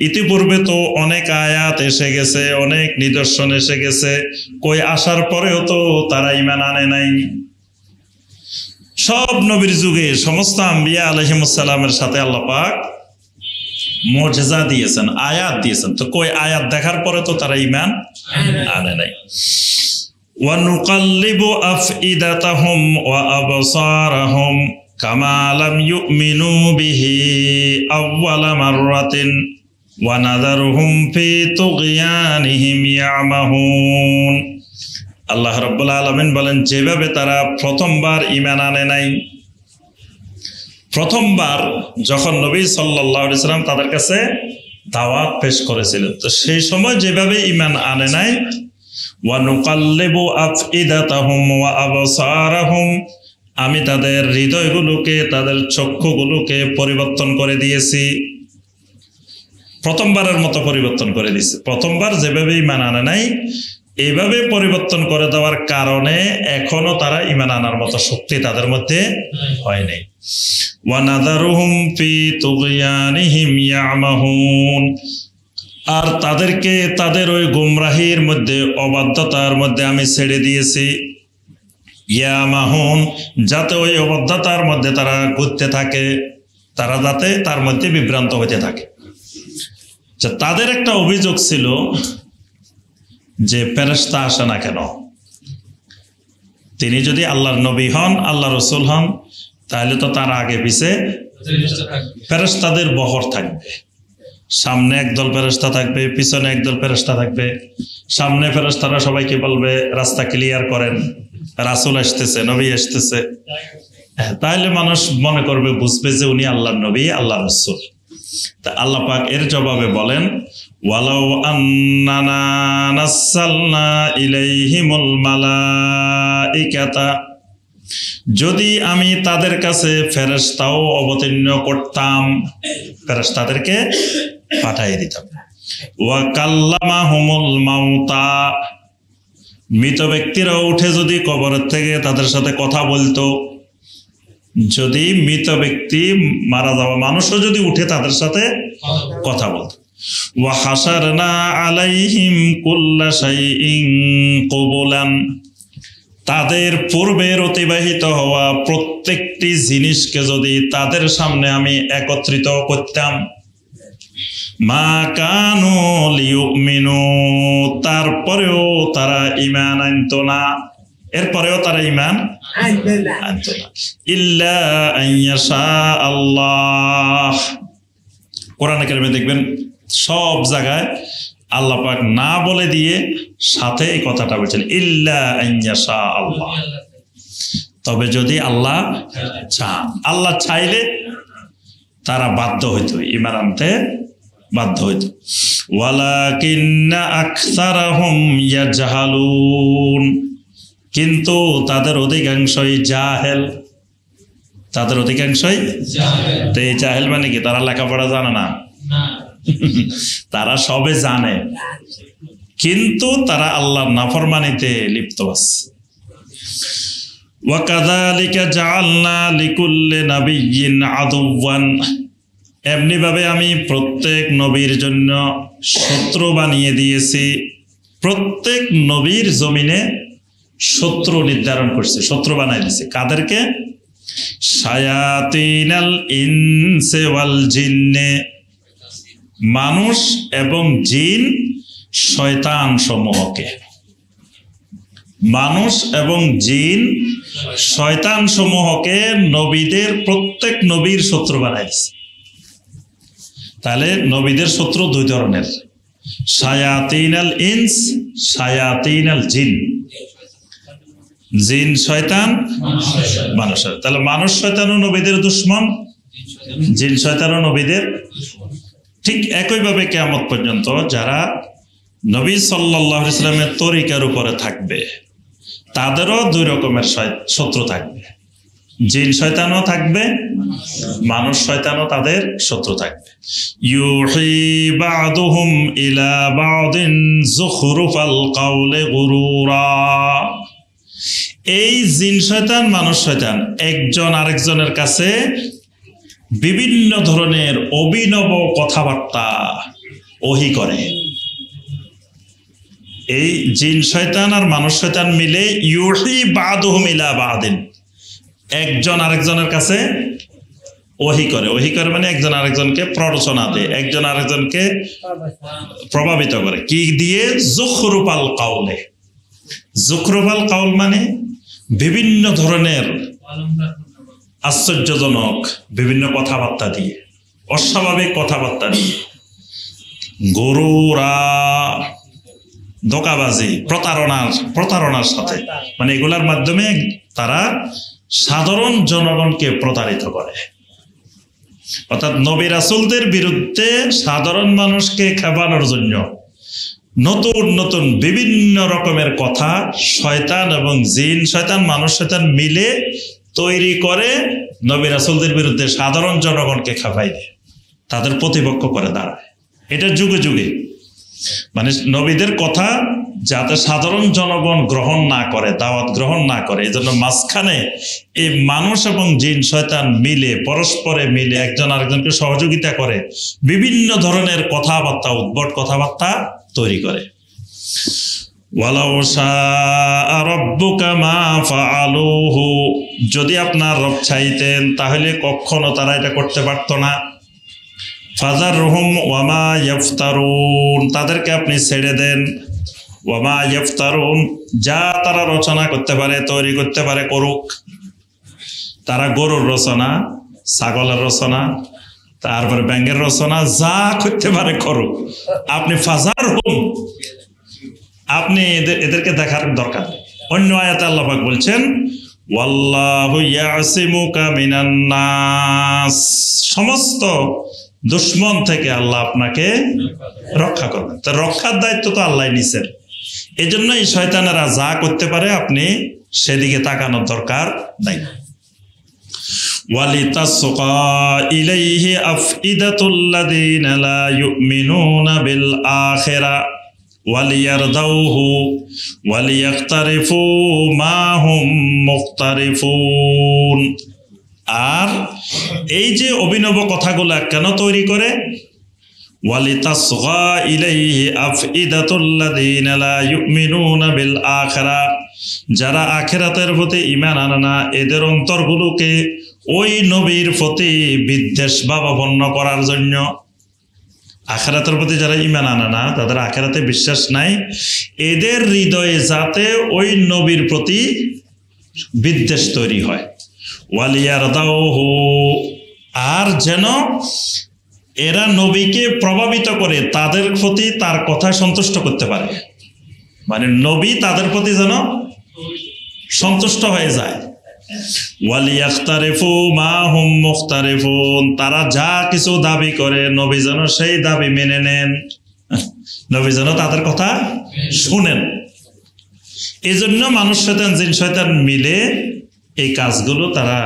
ইতিপূর্বে তো অনেক আয়াত এসে গেছে, অনেক নিদর্শন এসে গেছে, কই আসার পরেও তো তারা ঈমান আনে নাই। সব নবীর যুগে সমস্ত আম্বিয়া আলাইহিমুস সালামের সাথে আল্লাহ পাক মুজিজা দিয়েছেন, আয়াত দিয়েছেন। তো কই আয়াত দেখার পরে তো তারা ঈমান আনে নাই। ওয়া নুকাল্লিবু আফইদাতাহুম ওয়া আবসারাহুম কামা লাম ইউমিনু বিহি আউওয়ালা মাররাতিন ওয়া নাযারুহুম ফি তুগয়ানিহিম ইয়ামাহুন। আল্লাহ রাব্বুল আলামিন বলেন, যেভাবে তারা প্রথমবার ঈমান আনে নাই, প্রথমবার যখন নবী সাল্লাল্লাহু আলাইহি সাল্লাম তাদের কাছে দাওয়াত পেশ করেছিলেন, তো সেই সময় যেভাবে ঈমান আনে নাই, ওয়া নুকাল্লিবু আফইদাতাহুম ওয়া আবসারাহুম, আমি তাদের হৃদয়গুলোকে, তাদের চক্ষুগুলোকে পরিবর্তন করে দিয়েছি। প্রথমবারের মতো পরিবর্তন করে দিয়েছি। প্রথমবার যেভাবে ঈমান আনে নাই, এইভাবে পরিবর্তন করে দেওয়ার কারণে এখনো তারা ঈমান আনার মতো শক্তি তাদের মধ্যে হয় নাই। ওয়া নাযারুহুম ফি তুগয়ানিহিম ইয়ামাহুন, আর তাদেরকে তাদের ওই গুমরাহির মধ্যে, অবাধ্যতার মধ্যে আমি ছেড়ে দিয়েছি। ইয়ামাহুন, যাতে ওই অবাধ্যতার মধ্যে তারা ঘুরতে থাকে, তারা যাতে তার মধ্যে বিভ্রান্ত হতে থাকে। তাদের একটা অভিযোগ ছিল যে ফেরেশতা আসে না কেন? তিনি যদি আল্লাহর নবী হন, আল্লাহ রসুল হন, তাহলে তো তার আগে পিছে ফেরেশতাদের বহর থাকবে। সামনে একদল ফেরেশতা থাকবে, পিছনে একদল ফেরেশতা থাকবে। সামনে ফেরেশতারা সবাইকে বলবে রাস্তা ক্লিয়ার করেন, রাসূল আসতেছে, নবী আসতেছে। তাহলে মানুষ মনে করবে, বুঝবে যে উনি আল্লাহর নবী, আল্লাহ রসুল। তা আল্লাহ পাক এর জবাবে বলেন, ওয়ালাউ আন্নানা নাসালনা ইলাইহিমুল মালাইকাতা, যদি আমি তাদের কাছে ফেরেশতাও অবতীর্ণ করতাম, ফেরেশতাদেরকে পাঠিয়ে দিতাম। ওয়া কাল্লামাহুমুল মাউতা, মৃত ব্যক্তিরাও উঠে যদি কবরের থেকে তাদের সাথে কথা বলতো, যদি মৃত ব্যক্তি, মারা যাওয়া মানুষও যদি উঠে তাদের সাথে কথা বলতো। ওয়া হাসারনা আলাইহিম কুল্লা শাইইন কুবুলান, তাদের পূর্বের অতিবাহিত হওয়া প্রত্যেকটি জিনিসকে যদি তাদের সামনে আমি একত্রিত করতাম, মা কানু লিউমিনু, তারপরেও তারা ঈমান আনতো না, এরপরেও তারা ঈমান আনতো না। ইল্লা আইয়াশা আল্লাহ, কোরআনে কারিমে দেখবেন সব জায়গায় আল্লাহ পাক না বলে দিয়ে সাথে এই কথাটা বলছেন, ইল্লা আইয়াশা আল্লাহ, তবে যদি আল্লাহ চান। আল্লাহ চাইলে তারা বাধ্য হইতো, ঈমান আনতে বাধ্য হইতো। ওয়ালাকিন্না আকসারাহুম ইয়াজহালুন, কিন্তু তাদের অধিকাংশই জাহেল, তাদের অধিকাংশই জাহেল। তো এই জাহেল মানে কি? তারা লেখাপড়া জানে না, তারা সবে জানে, কিন্তু তারা আল্লাহর নাফরমানিতে লিপ্ত আছে। ওয়া কাযালিকা জাআলনা লিকুল্লি নাবিয়্যিন আদুওয়ান, এমনি ভাবে আমি প্রত্যেক নবীর জন্য শত্রু বানিয়ে দিয়েছি। প্রত্যেক নবীর জমিনে শত্রু নির্ধারণ করছে, শত্রু বানাই দিয়েছে। কাদেরকে? শায়াতিনাল ইনসি ওয়াল জিন্নে, মানুষ এবং জিন শয়তান সমূহকে, মানুষ এবং জিন শয়তান সমূহকে নবীদের, প্রত্যেক নবীর শত্রু বানাইছে। তাহলে নবীদের শত্রু দুই ধরনের, শায়াতিনাল ইনস, শায়াতিনাল জিন। জিন শয়তান, মানুষের। তাহলে মানুষ শয়তানও নবীদের দুশমন, জিন শয়তানও নবীদের। ঠিক একইভাবে কিয়ামত পর্যন্ত যারা নবী সাল্লাল্লাহু আলাইহি ওয়াসাল্লামের তরিকার উপরে থাকবে, তাদেরও দুই রকমের শত্রু থাকবে। জিন শয়তানও থাকবে, মানুষ শয়তানও তাদের শত্রু থাকবে। ইউহি বা'দুহুম ইলা বা'দিন যুখরুফাল কাওলি গুরুরা, এই জিন শয়তান, মানুষ শয়তান একজন আরেকজনের কাছে বিভিন্ন ধরনের অভিনব কথাবার্তা ওহী করে। এই জিন শয়তান আর মানুষ শয়তান মিলে ইউহি বা'দুহুম ইলা বা'দিন, একজন আরেকজনের কাছে ওহী করে মানে একজন আরেকজনকে প্ররোচনা দেয়, একজন আরেকজনকে প্রভাবিত করে। কি দিয়ে? যুখরুফাল কাউলে। যুখরুফাল কাউল মানে বিভিন্ন ধরনের আশ্চর্যজনক বিভিন্ন কথাবার্তা দিয়ে, অস্বাভাবিক কথাবার্তা দিয়ে, গরুরা ধোঁকাবাজি, প্রতারণার সাথে, মানে এগুলার মাধ্যমে তারা সাধারণ জনগণকে প্রতারিত করে। অর্থাৎ নবী রাসূলদের বিরুদ্ধে সাধারণ মানুষকে খেপানোর জন্য নতুন নতুন বিভিন্ন রকমের কথা শয়তান এবং জিন, শয়তান মানুষ শয়তান মিলে তৈরি করে নবী রাসূলদের বিরুদ্ধে সাধারণ জনগণকে খেপাই দেয়, তাদের প্রতিপক্ষ করে দাঁড়ায়। এটা যুগে যুগে মানে নবীদের কথা যাতে সাধারণ জনগণ গ্রহণ না করে, দাওয়াত গ্রহণ না করে, এই জন্য মাঝখানে এই মানুষ এবং জিন শয়তান মিলে পরস্পরে মিলে একজন আরেকজনকে সহযোগিতা করে বিভিন্ন ধরনের কথাবার্তা, উদ্ভট কথাবার্তা তৈরি করে। ওয়ালাউ শাআ রাব্বুকা মা ফাআলুহু, যদি আপনার রব চাইতেন তাহলে কখনো তারা এটা করতে পারতো না। ফাযারহুম ওয়া মা ইফতারুন, তাদেরকে আপনি ছেড়ে দেন। ওয়া মা ইফতারুন, যা তারা রচনা করতে পারে, তৈরি করতে পারে করুক। তারা গরুর রচনা, ছাগলের রচনা, তারপরে ব্যাঙের রচনা, যা করতে পারে করুক। আপনি ফাযারহুম, আপনি এদেরকে দেখার দরকার নেই। অন্য আয়াতে আল্লাহ পাক বলছেন ওয়াল্লাহু ইয়াসিমুকা মিনান নাস, সমস্ত দুশ্মন থেকে আল্লাহ আপনাকে রক্ষা করবেন। তো রক্ষার দায়িত্ব তো আল্লাহ নিছেন, এই জন্য এই শয়তানেরা যা করতে পারে আপনি সেদিকে তাকানোর দরকার নাই। ওয়ালিতাসকা ইলাইহি আফইদাতুল্লাযিনা লা ইউমিনুনা বিল আখিরা ওয়ালিয়ারদাউহু ওয়ালিয়াখতারিফু মা হুম মুখতারিফুন। আর এই যে অভিনব কথাগুলা কেন তৈরি করে? ওয়ালিতাসগা ইলাইহি আফইদাতুল্লাযিনা লা ইউমিনুনা বিল আখিরা, যারা আখিরাতের প্রতি ঈমান আনে না এদের অন্তরগুলোকে ওই নবীর প্রতি বিদ্বেষ ভাবাপন্ন করার জন্য। আখিরাতের প্রতি যারা ঈমান আনে না, তাদের আখিরাতে বিশ্বাস নাই, এদের হৃদয়ে যাতে ওই নবীর প্রতি বিদ্বেষ তৈরি হয়। ওয়ালিয়ারদাউহু, আর যেন এরা নবীকে প্রভাবিত করে তাদের প্রতি তার কথা সন্তুষ্ট করতে পারে, মানে নবী তাদের প্রতি যেন সন্তুষ্ট হয়ে যায়। ওয়ালিয়াখতারিফু মা হুম মুখতারিফুন, তারা যা কিছু দাবি করে নবী যেন সেই দাবি মেনে নেন, নবী যেন তাদের কথা শুনেন। এই জন্য মানুষ শয়তান জিন শয়তান মিলে এই কাজগুলো তারা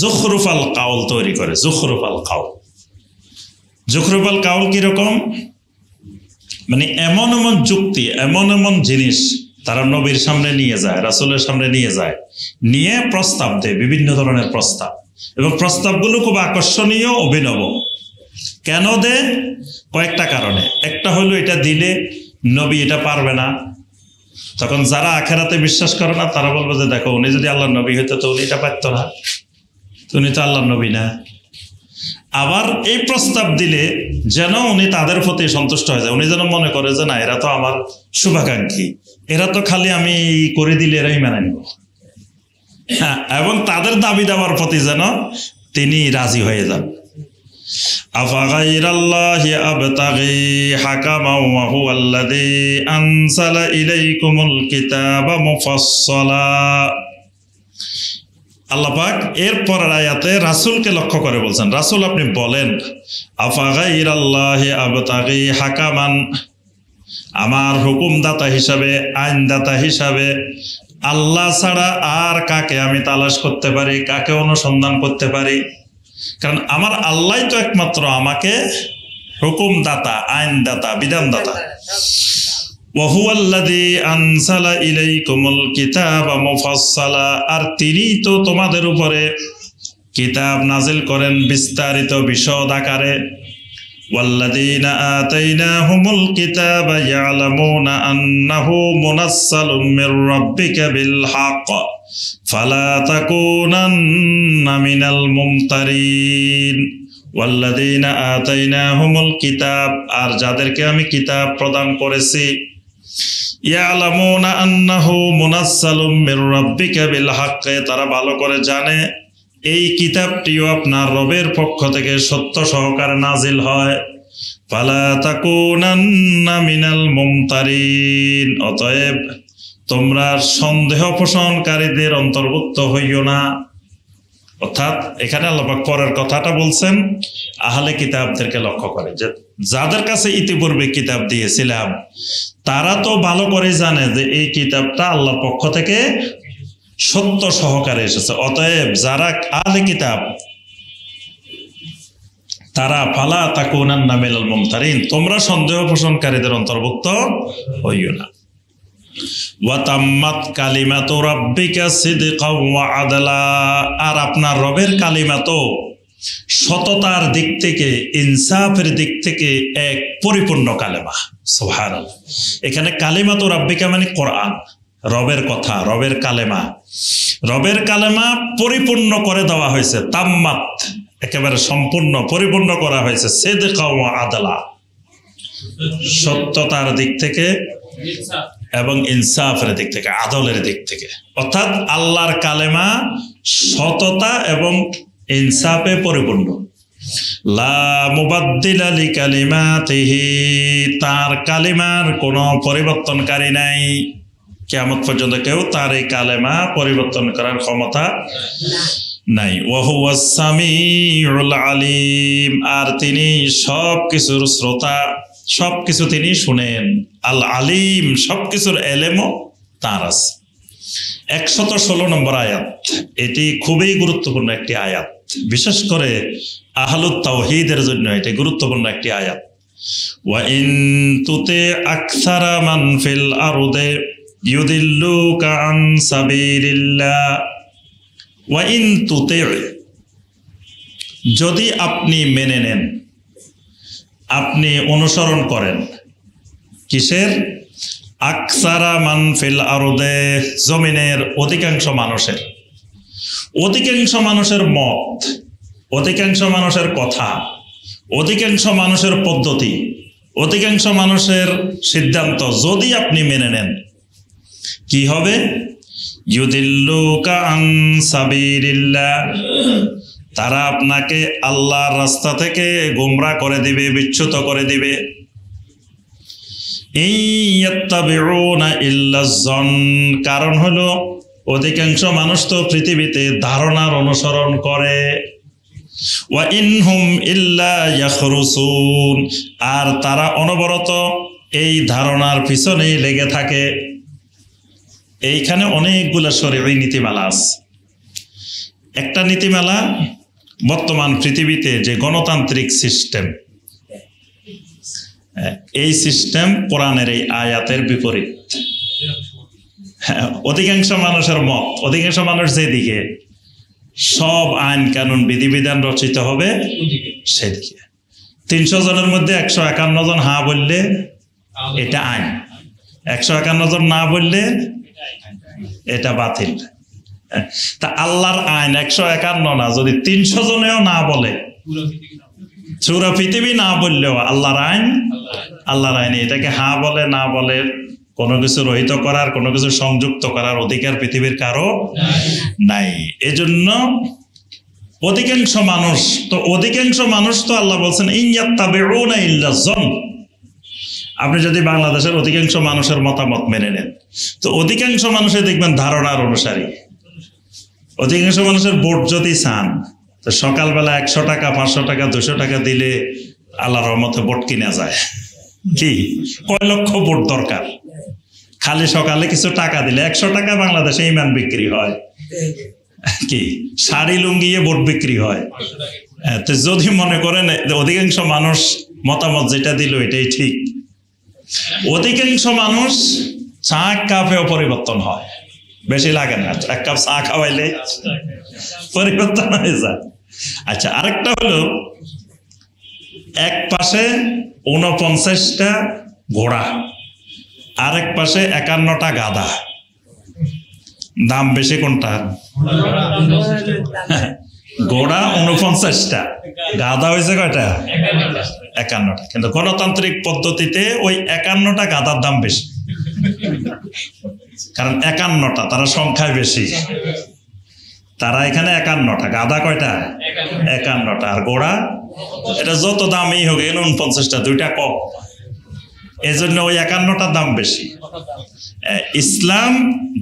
যুখরুফাল কাউল তৈরি করে। যুখরুফাল কাউল, যুখরুফাল কাউল কিরকম? মানে এমন এমন যুক্তি, এমন এমন জিনিস তারা নবীর সামনে নিয়ে যায়, রাসূলের সামনে নিয়ে যায়, নিয়ে প্রস্তাব দেয়, বিভিন্ন ধরনের প্রস্তাব, এবং প্রস্তাবগুলো খুব আকর্ষণীয়, অভিনব। কেন দেয়? কয়েকটা কারণে। একটা হলো এটা দিলে নবী এটা পারবে না, তখন যারা আখিরাতে বিশ্বাস করে না তারা বলবে যে দেখো উনি যদি আল্লাহর নবী হইতো তো উনি এটা পারতো না, উনি তো আল্লাহর নবী না। আবার এই প্রস্তাব দিলে যেন উনি তাদের প্রতি সন্তুষ্ট হয়ে যায়, উনি যেন মনে করে যে না এরা তো আমার শুভাকাঙ্ক্ষী, এরা তো খালি আমি করে দিলে এরাই মেনে নিব, হ্যাঁ, এবং তাদের দাবি দাবার প্রতি যেন তিনি রাজি হয়ে যান। আফাগাইরাল্লাহি আবতাগি হাকামান ওয়া হুয়াল্লাযী আনজালা ইলাইকুমুল কিতাবা মুফাসসালা। আল্লাহ পাক এর পরের আয়াতে রাসূলকে লক্ষ্য করে বলছেন, রাসূল আপনি বলেন আফাগাইরাল্লাহি আবতাগি হাকামান, আমার হুকুমদাতা হিসাবে, আইনদাতা হিসাবে আল্লাহ ছাড়া আর কাকে আমি তালাশ করতে পারি, কাকে অনুসন্ধান করতে পারি? কারণ আমার আল্লাহ তো একমাত্র আমাকে হুকুমদাতা, আইনদাতা, বিধানদাতা। ওয়া হুয়াল্লাযী আনজালা ইলাইকুমুল কিতাবা মুফাসসালা, আর তিনি তো তোমাদের উপরে কিতাব নাজিল করেন বিস্তারিত বিশদ আকারে। ওয়াল্লাযীনা আতাইনাহুমুল কিতাবা ইয়ালামুনা আন্নাহু মুনাজ্জালুম মির রাব্বিকা বিল হক ফালা তাকুনান্না মিনাল মুমতারিন। ওয়াল্লাযীনা আতাইনাহুমুল কিতাব, আর যাদেরকে আমি কিতাব প্রদান করেছি, ইয়ালামুনা আন্নাহু মুনাজ্জালুম মির রাব্বিকা বিল হক, তারা ভালো করে জানে এই কিতাবটিও আপনার রবের পক্ষ থেকে সত্য সহকারে নাজিল হয়। ফালা তাকুনান্না মিনাল মুমতারিন, অতএব তোমরা সন্দেহ পোষণকারীদের অন্তর্ভুক্ত হইও না। অর্থাৎ এখানে আল্লাহ পাক পরের কথাটা বলছেন আহলে কিতাবদেরকে লক্ষ্য করে, যে যাদের কাছে ইতিপূর্বে কিতাব দিয়েছিলাম তারা তো ভালো করে জানে যে এই কিতাবটা আল্লাহর পক্ষ থেকে সত্য সহকারে এসেছে। অতএব যারা আহলে কিতাব তারা ফালা তাকুনান্না মিনাল মুমতারিন, তোমরা সন্দেহ পোষণকারীদের অন্তর্ভুক্ত হইও না। ওয়া তাম্মাত কালিমাতু রাব্বিকা সিদকাও ওয়া আদলা, আর আপনার রবের কালিমা তো সততার দিক থেকে, ইনসাফের দিক থেকে এক পরিপূর্ণ কালেমা। সুবহানাল্লাহ। এখানে কালিমাতু রাব্বিকা মানে কোরআন, রবের কথা, রবের কালেমা। রবের কালেমা পরিপূর্ণ করে দেওয়া হয়েছে, তাম্মাত একেবারে সম্পূর্ণ পরিপূর্ণ করা হয়েছে, সিদকাও ওয়া আদলা, সত্যতার দিক থেকে এবং ইনসাফের দিক থেকে, আদলের দিক থেকে। অর্থাৎ আল্লাহর কালেমা সততা এবং ইনসাফে পরিপূর্ণ। লা মুবাদ্দিলা লিকালিমাতিহি, তার কালিমার কোনো পরিবর্তনকারী নাই। কিয়ামত পর্যন্ত কেউ তার এই কালেমা পরিবর্তন করার ক্ষমতা নাই। ওয়া হুয়াস সামিউল আলিম, আর তিনি সবকিছুর শ্রোতা, সবকিছু তিনি শুনেন। আল আলিম, সবকিছুর এলেমও তার আছে। 116 নম্বর আয়াত, এটি খুবই গুরুত্বপূর্ণ একটি আয়াত, বিশেষ করে আহলুত তাওহীদের জন্য এটি গুরুত্বপূর্ণ একটি আয়াত। ওয়া ইন তুতি আকসারা মান ফিল আরদে ইউদিল্লুকা আন সাবিলিল্লাহ। ওয়া ইন তুতি, যদি আপনি মেনে নেন, আপনি অনুসরণ করেন, কিসের? আকসারা মান ফিল আরদে, জমিনের অধিকাংশ মানুষের, অধিকাংশ মানুষের মত, অধিকাংশ মানুষের কথা, অধিকাংশ মানুষের পদ্ধতি, অধিকাংশ মানুষের সিদ্ধান্ত যদি আপনি মেনে নেন, কি হবে? ইউদিল্লুকা আন সাবিলিল্লাহ, তারা আপনাকে আল্লাহর রাস্তা থেকে গোমরাহ করে দিবে, বিচ্যুত করে দিবে। ইয়াত্তাবিউনা ইল্লায-যন, কারণ হলো অধিকাংশ মানুষ তো পৃথিবীতে ধারণার অনুসরণ করে। ওয়া ইনহুম ইল্লা ইয়াখরুসুন, আর তারা অনবরত এই ধারণার পিছনেই লেগে থাকে। এইখানে অনেকগুলো শরীয়ী নীতিমালা আছে। একটা নীতিমালা, বর্তমান পৃথিবীতে যে গণতান্ত্রিক সিস্টেম, এই সিস্টেম কোরআনের এই আয়াতের বিপরীত। অধিকাংশ মানুষের মত, অধিকাংশ মানুষ যেদিকে, সব আইন কানুন বিধিবিধান রচিত হবে সেদিকে। 300 জনের মধ্যে 151 জন হা বললে এটা আইন, 151 জন না বললে এটা বাতিল। তা আল্লাহর আইন 151 না, যদি 300 জনেও না বলে, পুরো পৃথিবী না বললেও আল্লাহর আইন, আল্লাহর আইন। এটাকে হা বলে না বলে কোনো কিছু রহিত করার, কোনো কিছু সংযুক্ত করার অধিকার পৃথিবীর কারো নাই। এজন্য অধিকাংশ মানুষ তো, অধিকাংশ মানুষ তো আল্লাহ বলছেন ইয়াত্তাবিউনা ইল্লায-যন। আপনি যদি বাংলাদেশের অধিকাংশ মানুষের মতামত মেনে নেন, তো অধিকাংশ মানুষে দেখবেন ধারণার অনুসারী। অধিকাংশ মানুষের ভোট যদি চান, তো সকালবেলা 100 টাকা, 500 টাকা, 200 টাকা দিলে আল্লাহর রহমতে ভোট কিনা যায়। কি কয় লক্ষ ভোট দরকার? খালি সকালে কিছু টাকা দিলে 100 টাকা বাংলাদেশে ইমান বিক্রি হয়। কি শাড়ি লুঙ্গিয়ে ভোট বিক্রি হয়। তো যদি মনে করেন অধিকাংশ মানুষ মতামত যেটা দিল এটাই ঠিক, অধিকাংশ মানুষ চা কাপেও পরিবর্তন হয়, বেশি লাগে না, 1 কাপ চা খাওয়াইলে পরিবর্তন হয়ে যায়। আচ্ছা, আরেকটা হলো এক পাশে 49টা ঘোড়া, আরেক পাশে 51টা গাধা। দাম বেশি কোনটা? ঘোড়া 49টা, গাধা হয়েছে কয়টা? 51টা। কিন্তু গণতান্ত্রিক পদ্ধতিতে ওই 51টা গাধার দাম বেশি, কারণ 51টা, তারা সংখ্যায় বেশি। তারা এখানে 51টা, গাধা কয়টা? 51টা। আর ঘোড়া এটা যত দামই হোক 49টা, দুইটা কম, এই জন্য ওই 51টার দাম বেশি। ইসলাম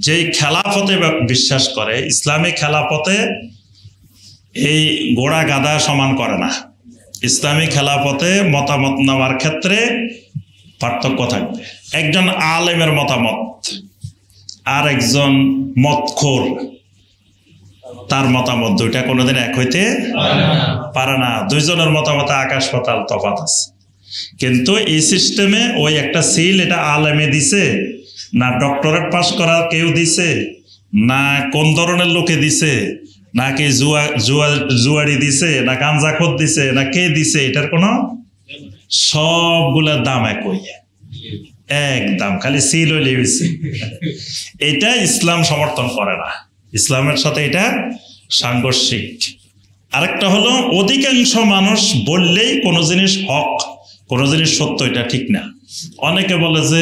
যেই খেলাফতে বিশ্বাস করে, ইসলামী খেলাফতে এই ঘোড়া গাধা সমান করে না। ইসলামী খেলাফতে মতামত নেওয়ার ক্ষেত্রে পার্থক্য থাকবে। একজন আলেমের মতামত আর একজন মতখোর, তার মতামত দুইটা কোনোদিন এক হইতে পারে না। দুইজনের মতামতে আকাশ পাতাল তফাৎ আছে। কিন্তু এই সিস্টেমে ওই একটা সিল, এটা আলেমে দিছে না ডক্টরেট পাস করা কেউ দিছে, না কোন ধরনের লোকে দিছে, নাকি জুয়ারি দিছে, না গাঞ্জাখোর দিছে, না কে দিছে, এটার কোনো সবগুলোর দাম একই, একদম, খালি সিল হইলে হইছে। এটা ইসলাম সমর্থন করে না, ইসলামের সাথে এটা সাংঘর্ষিক। আরেকটা হলো অধিকাংশ মানুষ বললেই কোনো জিনিস হক, কোনো জিনিস সত্য, এটা ঠিক না। অনেকে বলে যে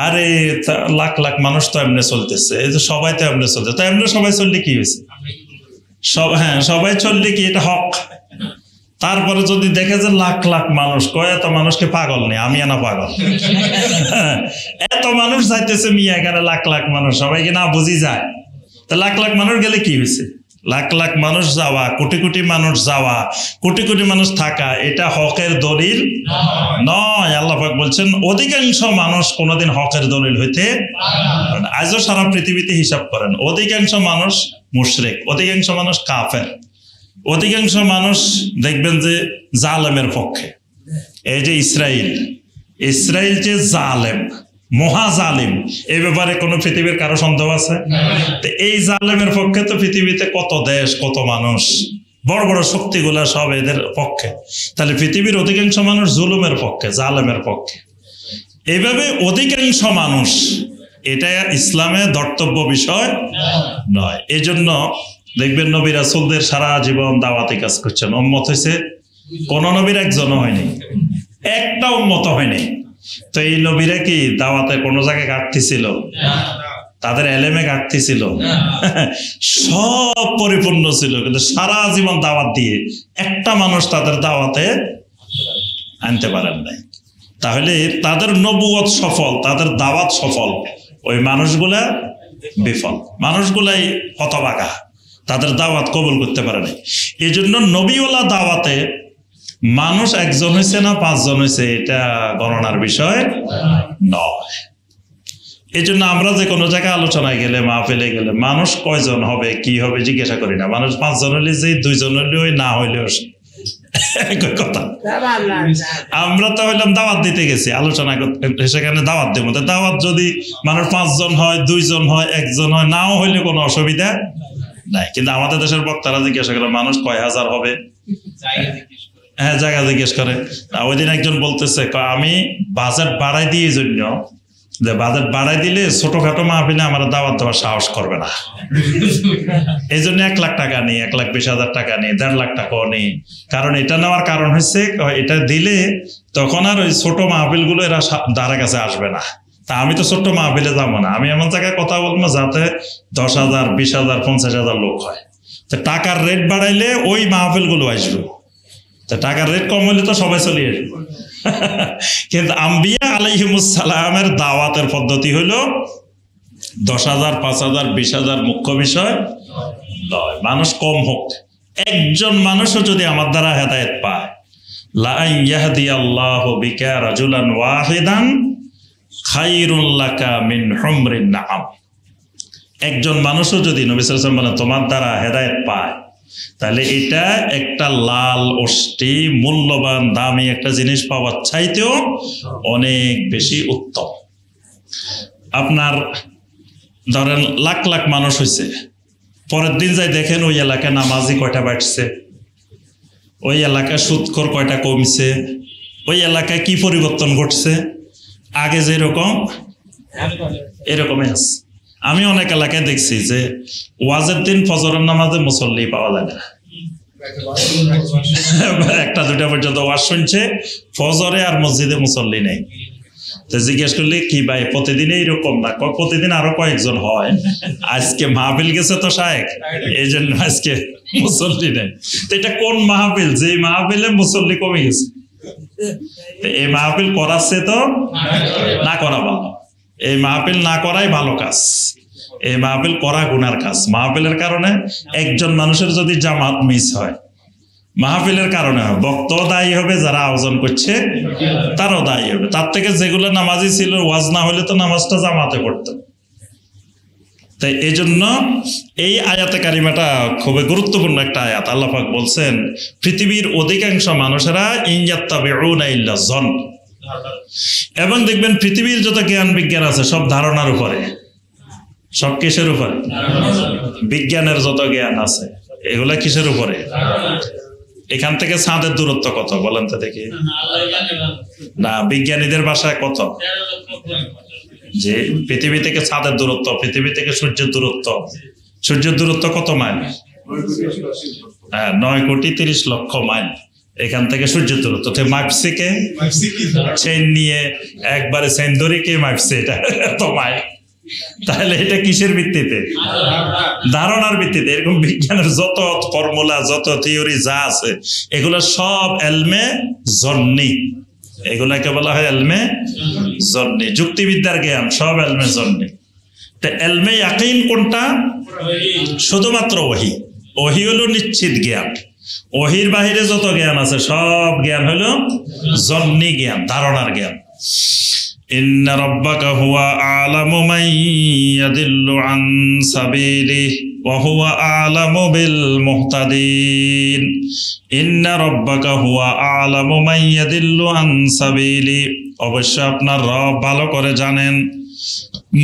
আরে লাখ লাখ মানুষ তো এমনি চলতেছে, এই যে সবাই তো এমনি চলছে, তো এমনি সবাই চললে কি হয়েছে? হ্যাঁ, সবাই চললে কি এটা হক? তারপরে যদি দেখে যে লাখ লাখ মানুষ, কয় এত মানুষকে পাগল নেই, আমি না পাগল, এত মানুষ যাইতেছে মিয়া, এখানে লাখ লাখ মানুষ, সবাইকে না বুঝি যায়। তা লাখ লাখ মানুষ গেলে কি হয়েছে? লাখ লাখ মানুষ যাওয়া, কোটি কোটি মানুষ যাওয়া, কোটি কোটি মানুষ থাকা, এটা হকের দলিল নয়। আল্লাহ পাক বলছেন অধিকাংশ মানুষ কোনোদিন হকের দলিল হইতে পারে না। আজও সারা পৃথিবীতে হিসাব করেন, অধিকাংশ মানুষ মুশরিক, অধিকাংশ মানুষ কাফের, অধিকাংশ মানুষ দেখবেন যে জালেমের পক্ষে। এই যে ইসরায়েল যে জালেম, মহা জালিম, এই ব্যাপারে কোন পৃথিবীর কারো সন্দেহ আছে? এই জালেমের পক্ষে তো পৃথিবীতে কত দেশ, কত মানুষ, বড় বড় শক্তিগুলা সব এদের পক্ষে। তাহলে পৃথিবীর অধিকাংশ মানুষ জুলুমের পক্ষে, জালেমের পক্ষে। এইভাবে অধিকাংশ মানুষ, এটা ইসলামে ধর্তব্য বিষয় নয়। এই জন্য দেখবেন নবী রাসূলদের সারা জীবন দাওয়াতি কাজ করছেন, উম্মত হয়েছে কোন নবীর একজনও হয়নি, একটা উম্মত হয়নি। তো এই নবীরা কি দাওয়াতে কোনো জায়গায় ঘাটতি ছিল? তাদের এলেমে ঘাটতি ছিল? সব পরিপূর্ণ ছিল, কিন্তু সারা জীবন দাওয়াত দিয়ে একটা মানুষ তাদের দাওয়াতে আনতে পারেন নাই। তাহলে তাদের নবুয়ত সফল, তাদের দাওয়াত সফল, ওই মানুষগুলা বিফল, মানুষগুলাই হতভাগা, তাদের দাওয়াত কবুল করতে পারে নাই। এই জন্য নবীওয়ালা দাওয়াতে মানুষ একজন হয়েছে না 5 জন হয়েছে, এটা গণনার বিষয় নয়। এই জন্য আমরা যে কোনো জায়গায় আলোচনায় গেলে, মাহফিলে গেলে, মানুষ কয়জন হবে কি হবে জিজ্ঞাসা করি না। মানুষ 5 জন হইলে যে 2 জন হইলে ওই, না হইলে একই কথা। আমরা তো হইলাম দাওয়াত দিতে গেছি, আলোচনা করতে, সেখানে দাওয়াত দেবো। দাওয়াত যদি মানুষ 5 জন হয়, 2 জন হয়, 1 জন হয়, নাও হইলে কোনো অসুবিধা নাই। কিন্তু আমাদের দেশের বক্তারা জিজ্ঞাসা করে মানুষ কয় হাজার হবে, হ্যাঁ জায়গা জিজ্ঞেস করে। ওই দিন একজন বলতেছে আমি বাজেট বাড়াই দিয়ে জন্য, যে বাজেট বাড়াই দিলে ছোটখাটো মাহফিলে আমার দাওয়াত দেওয়ার সাহস করবে না, এই জন্য 1 লাখ টাকা নেই, 1,20,000 টাকা নেই, 1.5 লাখ টাকাও নেই। কারণ এটা নেওয়ার কারণ হচ্ছে এটা দিলে তখন আর ওই ছোট মাহফিল গুলো এরা দ্বারা কাছে আসবে না। তা আমি তো ছোট্ট মাহফিলে যাবো না, আমি এমন জায়গায় কথা বলবো যাতে 10,000, 20,000, 50,000 লোক হয়। তো টাকার রেট বাড়াইলে ওই মাহফিল গুলো আসবে, টাকার রেট কম হইলে তো সবাই চলে আসবে। কিন্তু আম্বিয়া আলাইহিমুস সালামের দাওয়াতের পদ্ধতি হলো 10,000, 5,000, 20,000 মুখ্য বিষয় নয়। মানুষ কম হোক, একজন মানুষও যদি আমার দ্বারা হেদায়েত পায়, লা ইয়াহদিয়াল্লাহু বিকা রাজুলান ওয়াহিদান খায়রুল লাকা মিন হুমরিন নাআম। একজন মানুষও যদি নবী সাল্লাল্লাহু আলাইহি ওয়াসাল্লাম বলেন তোমার দ্বারা হেদায়েত পায়, তাহলে এটা একটা লাল ওষ্টি, মূল্যবান দামি একটা জিনিস পাওয়ার চাইতেও অনেক বেশি উত্তম। আপনার ধরেন লাখ লাখ মানুষ হয়েছে, পরের দিন যাই দেখেন ওই এলাকায় নামাজি কয়টা বাড়ছে, ওই এলাকায় সুদখোর কয়টা কমছে, ওই এলাকায় কি পরিবর্তন ঘটছে, আগে যেরকম এরকমই আছে। আমি অনেক এলাকায় দেখছি যে ওয়াজের দিন ফজরের নামাজে মুসল্লি পাওয়া যায় না, একটা দুটা পর্যন্ত ওয়াজ শুনছে, ফজরে আর মসজিদে মুসল্লি নেই। তো জিজ্ঞেস করলে কি ভাই প্রতিদিন এইরকম না, প্রতিদিন আরো কয়েকজন হয়, আজকে মাহফিল গেছে তো শায়েখ, এই জন্য আজকে মুসল্লি নেই। তো এটা কোন মাহফিল যে মাহফিলে মুসল্লি কমে গেছে? এই মাহফিল করাচ্ছে তো না করা ভালো, এই মাহফিল না করাই ভালো কাজ, এই মাহফিল করা গুনার কাজ। মাহফিলের কারণে একজন মানুষের যদি জামাত মিস হয়, মাহফিলের কারণে হয়, বক্তাও দায়ী হবে, যারা আয়োজন করছে তারাও দায়ী হবে। তার থেকে যেগুলো নামাজি ছিল ওয়াজ না হলে তো নামাজটা জামাতে পড়তো। তাই এই জন্য এই আয়াতে কারিমাটা খুবই গুরুত্বপূর্ণ একটা আয়াত। আল্লাহ পাক বলছেন পৃথিবীর অধিকাংশ মানুষেরা ইনয়াত্তাবিউনা ইল্লা যন, এবং দেখবেন পৃথিবীর যত জ্ঞান বিজ্ঞান আছে সব ধারণার উপরে। সব কিসের উপরে? বিজ্ঞানের যত জ্ঞান আছে এগুলা কিসের উপরে? এখান থেকে চাঁদের দূরত্ব কত বলেন তো দেখি? না, বিজ্ঞানীদের ভাষায় কত? যে পৃথিবী থেকে চাঁদের দূরত্ব, পৃথিবী থেকে সূর্যের দূরত্ব, সূর্যের দূরত্ব কত মাইল? হ্যাঁ, 9,30,00,000 মাইল এখান থেকে সূর্যের দূরত্ব। মাপছে কে? চেন নিয়ে একবারে চেন ধরে কে মাপছে এটা এত মাইল? তাহলে এটা কিসের ভিত্তিতে? ধারণার ভিত্তিতে। এরকম বিজ্ঞানের যত ফর্মুলা, যত থিওরি যা আছে এগুলো সব এলমে জন্নি, এগুলাকে বলা হয় এলমে জন্নি। যুক্তিবিদ্যার জ্ঞান সব এলমে জন্নি। তো এলমে ইয়াকিন কোনটা? শুধুমাত্র ওহী। ওহী হলো নিশ্চিত জ্ঞান। ওহীর বাহিরে যত জ্ঞান আছে সব জ্ঞান হলো জন্নি জ্ঞান, ধারণার জ্ঞান। ইন্না রাব্বাকা হুয়া আ'লামু মান ইয়াদিল্লু আন সাবিলিহি ওয়া হুয়া আ'লামু বিল মুহতাদিন। ইন্না রাব্বাকা হুয়া আ'লামু মান ইয়াদিল্লু আন সাবিলিহি, অবশ্য আপনার রব ভালো করে জানেন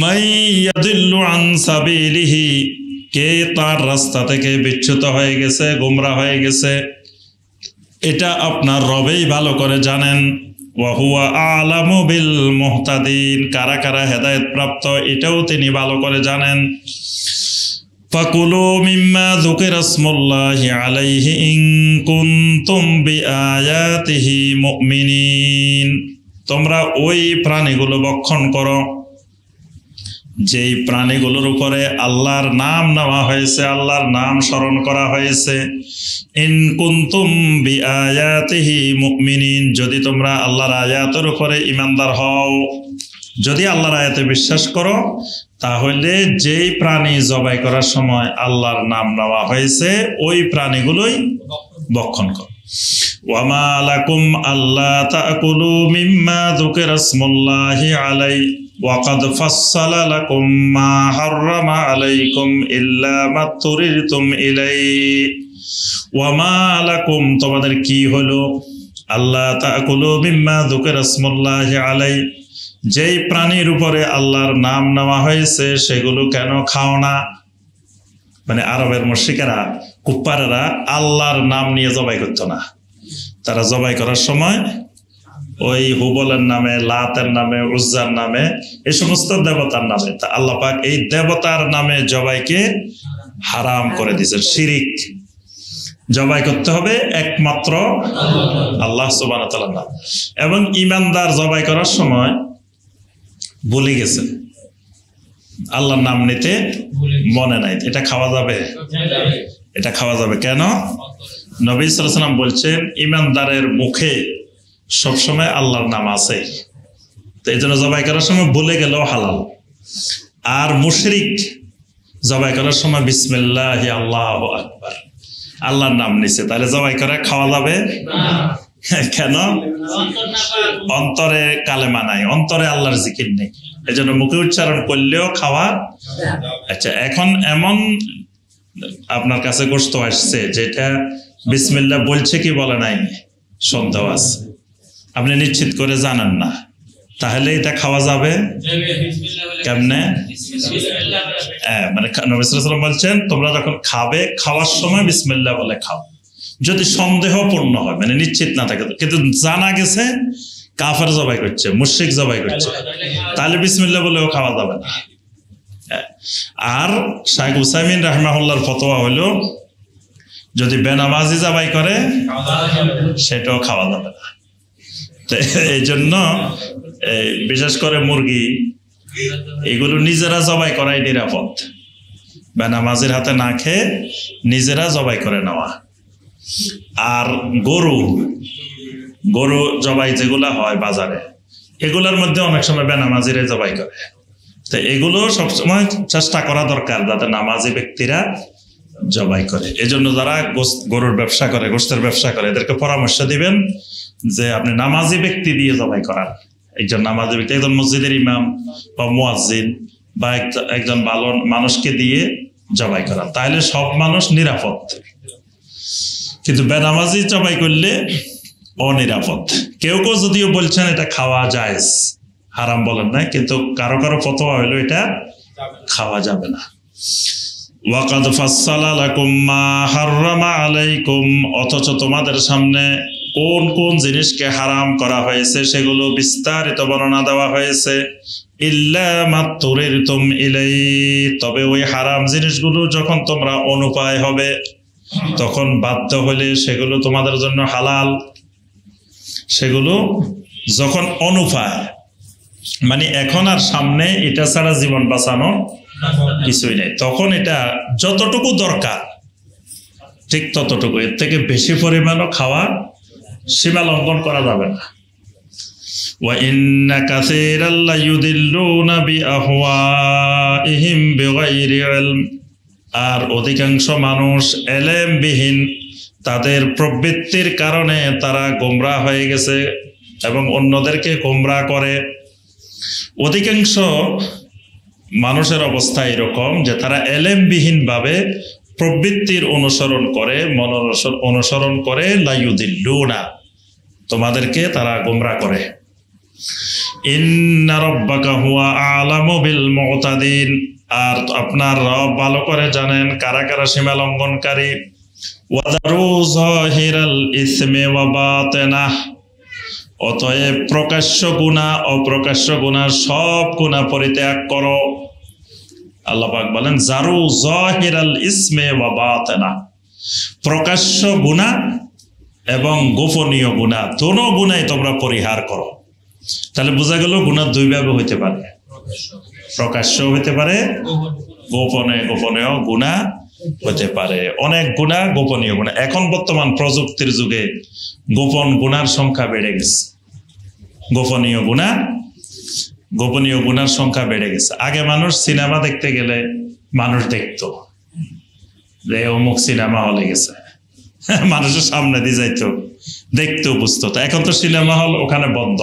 মান ইয়াদিল্লু আন সাবিলিহি, কে তার রাস্তা থেকে বিচ্যুত হয়ে গেছে, গোমরা হয়ে গেছে, এটা আপনার রবেই ভালো করে জানেন। ওয়া হুয়া আ'লামু বিল মুহতাদিন, কারা কারা হেদায়েত প্রাপ্ত এটাও তিনি ভালো করে জানেন। ফাকুলু মিম্মা যুকিরা ইসমুল্লাহি আলাইহি ইন কুনতুম বিআয়াতিহি মুমিনিন, তোমরা ওই প্রাণীগুলো ভক্ষণ করো যেই প্রাণীগুলোর উপরে আল্লাহর নাম নেওয়া হয়েছে, আল্লাহর নাম স্মরণ করা হয়েছে। ইন কুনতুম বিআয়াতিহি মুমিনিন, যদি তোমরা আল্লাহর আয়াতের উপরে ঈমানদার হও, যদি আল্লাহর আয়াতে বিশ্বাস করো, তাহলে যেই প্রাণী জবাই করার সময় আল্লাহর নাম নেওয়া হয়েছে ওই প্রাণীগুলোই ভক্ষণ করো। ওয়ামা লাকুম আল্লা তাকুলু মিম্মা যুকিরা ইসমুল্লাহি আলাইহি ওয়াকাদ ফাসসালা লাকুম মা হাররামা আলাইকুম ইল্লা মা তুরিরতুম ইলাইহি। ওয়ামা লাকুম, তোমাদের কি হলো, আল্লাহ তাকুলু মিম্মা যুকিরা ইসমুল্লাহি আলাইহি, যেই প্রাণীর উপরে আল্লাহর নাম নেওয়া হয়েছে সেগুলো কেন খাও না? মানে আরবের মুশরিকেরা, কুফারেরা আল্লাহর নাম নিয়ে জবাই করতো না। তারা জবাই করার সময় ওই হুবলের নামে, লাতের নামে, উজ্জার নামে, এই সমস্ত দেবতার নামে, তা আল্লাহ পাক এই দেবতার নামে জবাইকে হারাম করে দিয়েছেন। শিরিক, জবাই করতে হবে একমাত্র আল্লাহ সুবহানাহু ওয়া তাআলার নাম। এবং ঈমানদার জবাই করার সময় ভুলে গেছে, আল্লাহর নাম নিতে মনে নাই, এটা খাওয়া যাবে? এটা খাওয়া যাবে কেন? নবী সাল্লাল্লাহু আলাইহি ওয়াসাল্লাম বলছেন ঈমানদারের মুখে সবসময় আল্লাহর নাম আছে, তো এই জন্য জবাই করার সময় ভুলে গেলেও হালাল। আর মুশরিক জবাই করার সময় বিসমিল্লাহি আল্লাহু আকবার আল্লাহর নাম নিছে, তাহলে জবাই করে খাওয়া যাবে কেন? অন্তরে কালেমা নাই, অন্তরে আল্লাহর জিকির নেই, এই জন্য মুখে উচ্চারণ করলেও খাওয়া। আচ্ছা, এখন এমন আপনার কাছে গোশত আসছে যেটা বিসমিল্লাহ বলছে কি বলে নাই সন্দেহ আছে, আপনি নিশ্চিত করে জানেন না, তাহলে এটা খাওয়া যাবে কেমনে? মানে নবী সাল্লাল্লাহু আলাইহি ওয়াসাল্লাম বলছেন তোমরা যখন খাবে, খাওয়ার সময় বিসমিল্লাহ বলে খাও। যদি সন্দেহপূর্ণ হয়, মানে নিশ্চিত না থাকে, কিন্তু জানা গেছে কাফের জবাই করছে, মুশরিক জবাই করছে, তাহলে বিসমিল্লাহ বলেও খাওয়া যাবে না। আর শাইখ উসাইমিন রাহমাহুল্লাহর ফতোয়া হলো যদি বেনামাজি জবাই করে সেটাও খাওয়া যাবে না। এই জন্য বিশেষ করে মুরগি এগুলো নিজেরা জবাই করাই নিরাপদ, বেনামাজির হাতে না খেয়ে নিজেরা জবাই করে নেওয়া। আর গরু জবাই যেগুলা হয় বাজারে, এগুলোর মধ্যে অনেক সময় বেনামাজিরা জবাই করে। তো এগুলো সবসময় চেষ্টা করা দরকার যাতে নামাজি ব্যক্তিরা জবাই করে। এজন্য যারা গরুর ব্যবসা করে, গোশতের ব্যবসা করে, এদেরকে পরামর্শ দিবেন যে আপনি নামাজি ব্যক্তি দিয়ে জবাই করান। একজন নামাজি ব্যক্তি, একজন মসজিদের ইমাম বা মুয়াজ্জিন বা একজন ভালো মানুষকে দিয়ে জবাই করান, তাহলে সব মানুষ নিরাপদ। কিন্তু বেনামাজি জবাই করলে অনিরাপদ। কেউ কেউ যদিও বলছেন এটা খাওয়া জায়েজ, হারাম বলেন না, কিন্তু কারো কারো ফতোয়া হইলো এটা খাওয়া যাবে না। ওয়াকাদ ফাসসালা লাকুম মা হাররামা আলাইকুম, অথচ তোমাদের সামনে কোন কোন জিনিসকে হারাম করা হয়েছে সেগুলো বিস্তারিত বর্ণনা দেওয়া হয়েছে। ইল্লা মা তুরিরতুম ইলাই, তবে ওই হারাম জিনিসগুলো যখন তোমরা অনুপায় হবে, তখন বাধ্য হলে সেগুলো তোমাদের জন্য হালাল। সেগুলো যখন অনুপায়, মানে এখন আর সামনে এটা ছাড়া জীবন বাঁচানো কিছুই নেই, তখন এটা যতটুকু দরকার ঠিক ততটুকু, এর থেকে বেশি পরিমাণও খাওয়া সীমা লঙ্ঘন করা যাবে না। ওয়া ইন্না কাসীরাল লা ইউদিল্লুনা বিআহওয়াইহিম বিগাইরি ইলম, আর অধিকাংশ মানুষ এলেমবিহীন তাদের প্রবৃত্তির কারণে তারা গোমরাহ হয়ে গেছে এবং অন্যদেরকে গোমরাহ করে। অধিকাংশ মানুষের অবস্থা এরকম যে তারা এলেমবিহীন ভাবে প্রবৃত্তির অনুসরণ করে, অনুসরণ করে, লা ইউদিল্লুনা, তোমাদেরকে তারা গোমরাহ করে। ইন্না রাব্বাকা হুয়া আ'লামু বিল মু'তাদিন, আর আপনার রব ভালো করে জানেন কারা কারা সীমা লঙ্ঘনকারী। ওয়াদারু যাহিরাল ইসমি ওয়া বাতিনাহ, অতএব প্রকাশ্য গুনাহ অপ্রকাশ্য গুনাহ সব গুনাহ পরিত্যাগ করো। আল্লাহ পাক বলেন জারু যাহিরাল ইসমি ওয়া বাতিনাহ, প্রকাশ্য গুনাহ এবং গোপনীয় গুনাহ, দোনো গুনাহই তোমরা পরিহার করো। তাহলে বোঝা গেল গুনাহ দুই ভাবে হইতে পারে, প্রকাশ্য হইতে পারে, গোপনীয় গুনাহ হতে পারে। অনেক গুনাহ গোপনীয় গুনাহ, এখন বর্তমান প্রযুক্তির যুগে গোপন গুনার সংখ্যা বেড়ে গেছে, গোপনীয় গুনার সংখ্যা বেড়ে গেছে। আগে মানুষ সিনেমা দেখতে গেলে মানুষ দেখতো যে অমুক সিনেমা হলে গেছে, মানুষের সামনে দিয়ে যাইতো, দেখতো, বুঝতো। এখন তো সিনেমা হল ওখানে বন্ধ,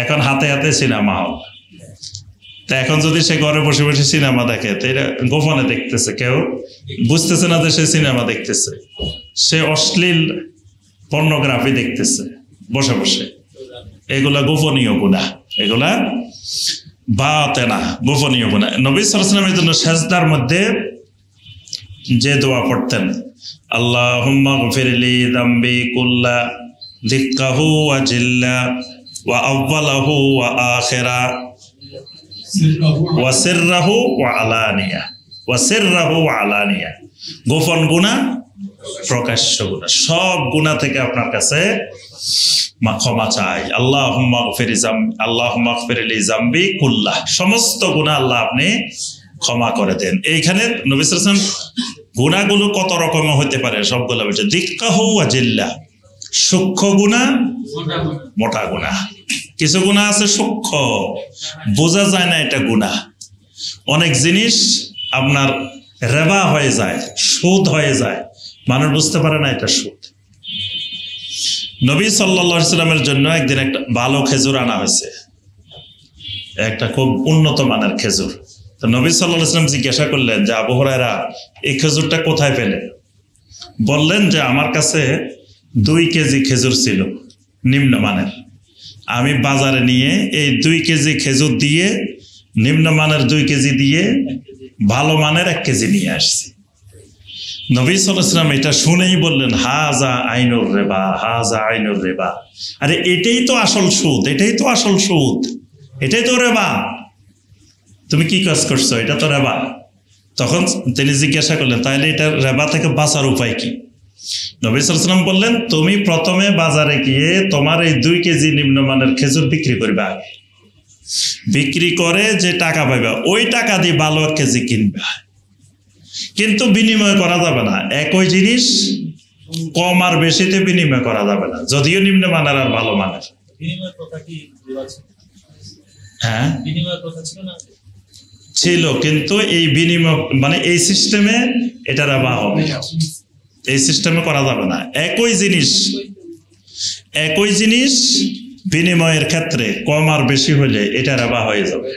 এখন হাতে হাতে সিনেমা হল। তা এখন যদি সে ঘরে বসে বসে সিনেমা দেখে, তো এটা গোপনে দেখতেছে, কেউ বুঝতেছে না যে সে সিনেমা দেখতেছে, সে অশ্লীল পর্নোগ্রাফি দেখতেছে বসে বসে। এগুলা গোপনীয় গুনাহ, এগুলা বাতেনা, গোপনীয় গুনাহ। নবী সাল্লাল্লাহু আলাইহি ওয়াসাল্লামের জন্য সিজদার মধ্যে যে দোয়া পড়তেন, আল্লাহুম্মা গফিরলি যামবি কুল্লা দিক্কাহু ওয়া জিল্লা ওয়া আউওয়ালাহু ওয়া আখিরা ওয়া সিররাহু ওয়া আলানিয়া, ওয়া সিররাহু ওয়া আলানিয়া, গোপন গুনাহ, প্রকাশ্য গুনাহ, সব গুনাহ থেকে আপনার কাছে ক্ষমা চাই। আল্লাহুম্মা গফিরলি যামবি কুল্লাহ, সমস্ত গুনাহ আল্লাহ আপনি ক্ষমা করে দেন। এইখানে নবী সাল্লাল্লাহু আলাইহি ওয়াসাল্লাম গুনাহগুলো কত রকম হতে পারে সবগুলো বলছে। দিক্কাহু ওয়া জিল্লা, সূক্ষ্ম গুনাহ, মোটা গুনাহ। কিছু গুনাহ আছে সূক্ষ্ম, বোঝা যায় না এটা গুনাহ। অনেক জিনিস আপনার রেবা হয়ে যায়, সুদ হয়ে যায়, মানুষ বুঝতে পারে না এটা সুদ। নবী সাল্লাল্লাহু আলাইহি ওয়াসাল্লামের জন্য একদিন একটা ভালো খেজুর আনা হয়েছে, একটা খুব উন্নত মানের খেজুর। তো নবী সাল্লাল্লাহু আলাইহি ওয়াসাল্লাম জিজ্ঞাসা করলেন যে আবু হুরায়রা, এই খেজুরটা কোথায় পেলে? বললেন যে আমার কাছে 2 কেজি খেজুর ছিল নিম্নমানের, আমি বাজারে নিয়ে এই 2 কেজি খেজুর দিয়ে, নিম্নমানের 2 কেজি দিয়ে ভালো মানের 1 কেজি নিয়ে আসছি। নবী সাল্লাল্লাহু আলাইহি ওয়াসাল্লাম এটা শুনেই বললেন হাজা আইনুর রিবা, হাজা আইনুর রিবা। আরে এটাই তো আসল সুদ, এটাই তো আসল সুদ, এটাই তো রিবা। তুমি কি কাজ করছো? এটা তো রিবা। তখন তিনি জিজ্ঞাসা করলেন তাহলে এটা রিবা থেকে বাঁচার উপায় কি? নবী সাল্লাল্লাহু আলাইহি ওয়াসাল্লাম বললেন তুমি প্রথমে বাজারে গিয়ে তোমার এই 2 কেজি নিম্নমানের খেজুর বিক্রি করবে আগে, বিক্রি করে যে টাকা পাইবা ওই টাকা দিয়ে ভালো 1 কেজি কিনবে। কিন্তু বিনিময় করা যাবে না, একই জিনিস কম আর বেশিতে বিনিময় করা যাবে না, যদিও নিম্নমানের আর ভালো মানের। হ্যাঁ ছিল, কিন্তু এই বিনিময় মানে এই সিস্টেমে এটা রিবা হবে, এই সিস্টেমে করা যাবে না। একই জিনিস বিনিময়ের ক্ষেত্রে কম আর বেশি হলে এটা রিবা হয়ে যাবে।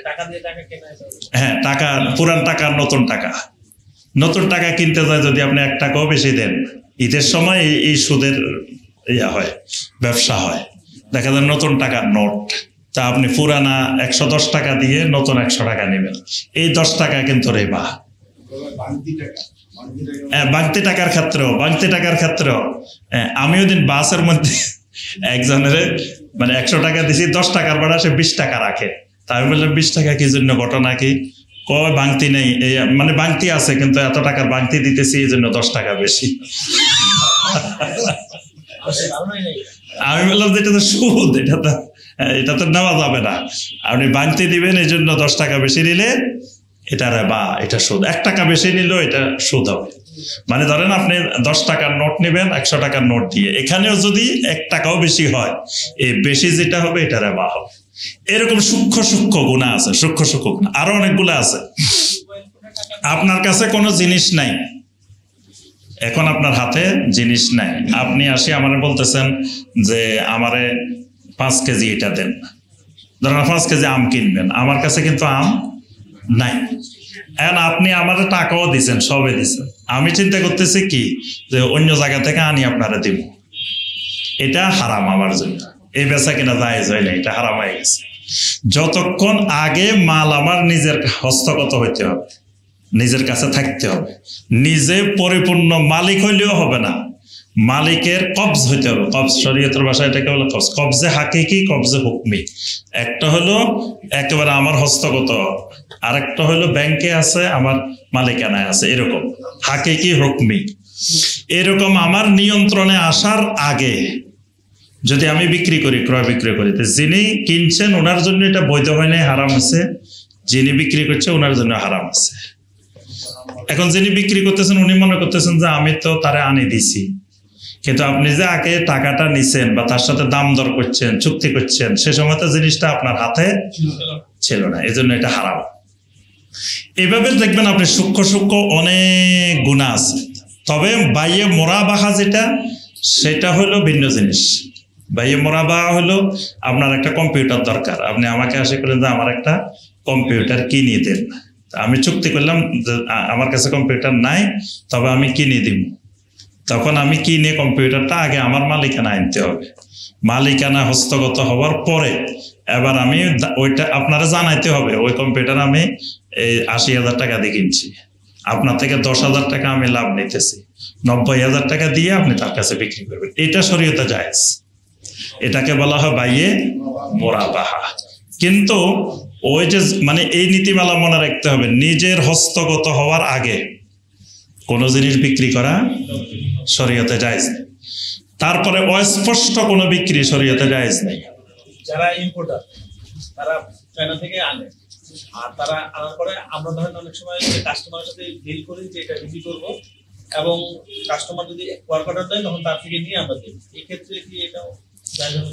হ্যাঁ, টাকা পুরান টাকা নতুন টাকা কিনতে যায় যদি আপনি 1 টাকাও বেশি দেন, ঈদের সময় এই সুদের হয়, ব্যবসা হয়। দেখা যায় নতুন টাকার নোট, তা আপনি পুরানা 110 টাকা দিয়ে নতুন 100 টাকা নেবেন, এই 10 টাকা কিন্তু রিবা। বাড়তি টাকার ক্ষেত্রেও আমি ওই দিন বাসের মধ্যে একজনের মানে 100 টাকা দিছি, 10 টাকার ভাড়া সে 20 টাকা রাখে। তাই আমি বললাম 20 টাকা কি জন্য, ঘটনা কি? কয় ভাঙতি নেই, মানে ভাঙতি আছে কিন্তু এত টাকার ভাঙতি দিতেছি এই জন্য 10 টাকা বেশি। আমি বললাম যে এটা তো সুদ, এটা তো নেওয়া যাবে না, আপনি ভাঙতি দিবেন এই জন্য 10 টাকা বেশি নিলে এটা রিবা, এটা সুদ। 1 টাকা বেশি নিলেও এটা সুদ হবে। মানে ধরেন আপনি 10 টাকার নোট নেবেন 100 টাকার নোট দিয়ে, এখানেও যদি 1 টাকাও বেশি হয়, এই বেশি যেটা হবে এটা রিবা হবে। এরকম সূক্ষ্ম গুণা আছে, সূক্ষ্ম গুণা আরো অনেকগুলো আছে। আপনার কাছে কোনো জিনিস নাই, এখন আপনার হাতে জিনিস নাই, আপনি আসি আমারে বলতেছেন যে আমারে 5 কেজি এটা দেন, ধরেন 5 কেজি আম কিনবেন, আমার কাছে কিন্তু আম নাই। এখন আপনি আমার টাকাও দিচ্ছেন, সবে দিচ্ছেন, আমি চিন্তা করতেছি কি যে অন্য জায়গা থেকে আনি আপনারা দিব, এটা হারাম আমার জন্য, এই বেচা কিনা জায়েজ হয় না, এটা হারাম হয়ে গেছে। যতক্ষণ আগে মাল আমার নিজের হস্তগত হইতে হবে, নিজের কাছে থাকতে হবে, নিজে পরিপূর্ণ মালিক হইলেও হবে না, মালিকের কবজ হইতে হবে। কবজ শরীয়তের ভাষায় এটাকে বলে কবজ, কবজে হাকিকি, কবজে হুকমি। একটা হলো একেবারে আমার হস্তগত, আরেকটা হলো ব্যাংকে আছে, আমার মালিকানায় আছে, এরকম হাকিকি হুকমি। এরকম আমার নিয়ন্ত্রণে আসার আগে যদি আমি ক্রয় বিক্রি করি, যিনি কিনছেন ওনার জন্য এটা বৈধ হয় নাই, হারাম আছে, যিনি বিক্রি করছে ওনার জন্য হারাম আছে। এখন যিনি বিক্রি করতেছেন উনি মনে করতেছেন যে আমি তো তারে আনি দিছি, কিন্তু আপনি যে আগে টাকাটা নিছেন বা তার সাথে দাম দর করছেন, চুক্তি করছেন, সে সময় তো জিনিসটা আপনার হাতে ছিল না, এই জন্য এটা হারাম। এইভাবে দেখবেন আপনি সূক্ষ্ম অনেক গুনাহ আছে। তবে বাইয়ে মোরাবাহা যেটা, সেটা হলো ভিন্ন জিনিস। বাইয়ে মোরাবাহা হলো আপনার একটা কম্পিউটার দরকার, আপনি আমাকে আসে করলেন যে আমার একটা কম্পিউটার কিনে দেন, আমি চুক্তি করলাম যে আমার কাছে কম্পিউটার নাই, তবে আমি কিনে দিব। তখন আমি কিনে কম্পিউটারটা আগে আমার মালিকানা আনতে হবে, মালিকানা হস্তগত হওয়ার পরে এবার আমি ওইটা আপনারা জানাইতে হবে ওই কম্পিউটার আমি এই 80,000 টাকা দিয়ে কিনছি, আপনার থেকে 10,000 টাকা আমি লাভ নিতেছি, 90,000 টাকা দিয়ে আপনি তার কাছে বিক্রি করবেন। এটা শরীয়তে জায়েজ, এটাকে বলা হয় বাইয়ে মোরাবাহা। কিন্তু ওই যে মানে এই নীতিমালা মনে রাখতে হবে, নিজের হস্তগত হওয়ার আগে কোনো জিনিস বিক্রি করা শরীয়তে জায়েজ নেই। তারপরে অস্পষ্ট কোনো বিক্রি শরীয়তে জায়েজ নেই। যারা ইম্পোর্টার তারা চায়না থেকে আনে, আর তারা আনার পরে আমরা ধরেন অনেক সময় কাস্টমারের সাথে ডিল করি যে এটা বিক্রি করবো, এবং কাস্টমার যদি ওয়ার্ক অর্ডার দেয় তখন তার থেকে নিয়ে আমরা দিই, এই ক্ষেত্রে কি এটাও জায়েজ হবে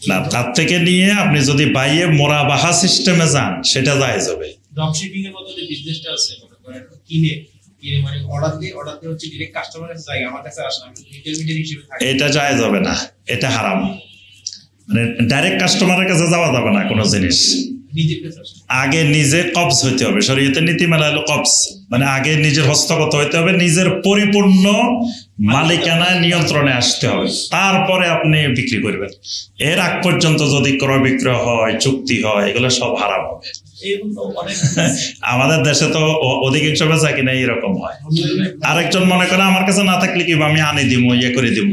না? তার থেকে নিয়ে আপনি যদি বাইয়ে মোরাবাহা সিস্টেমে যান সেটা জায়েজ হবে। ড্রপশিপিং এর মতো যে বিজনেসটা আছে, কিনে মানে অর্ডার দিয়ে হচ্ছে ডাইরেক্ট কাস্টমারের কাছে যায়, আমার কাছে আসে না, ইন্টারমিডিয়েট হিসেবে থাকে, এটা জায়েজ হবে না, এটা হারাম। মানে ডাইরেক্ট কাস্টমারের কাছে যাওয়া যাবে না কোনো জিনিস, আগে নিজে কবজ হইতে হবে। শরীয়তের নীতিমালা হলো কবজ, মানে আগে নিজের হস্তগত হইতে হবে, নিজের পরিপূর্ণ মালিকানায় নিয়ন্ত্রণে আসতে হবে, তারপরে আপনি বিক্রি করবেন। এর আগ পর্যন্ত যদি ক্রয় বিক্রয় হয়, চুক্তি হয়, এগুলো সব হারাম হবে। আমাদের দেশে তো অধিকাংশ বেচা কিনা এরকম হয়। আরেকজন মনে করে আমার কাছে না থাকলে কি আমি আনি দিব, ইয়ে করে দিব,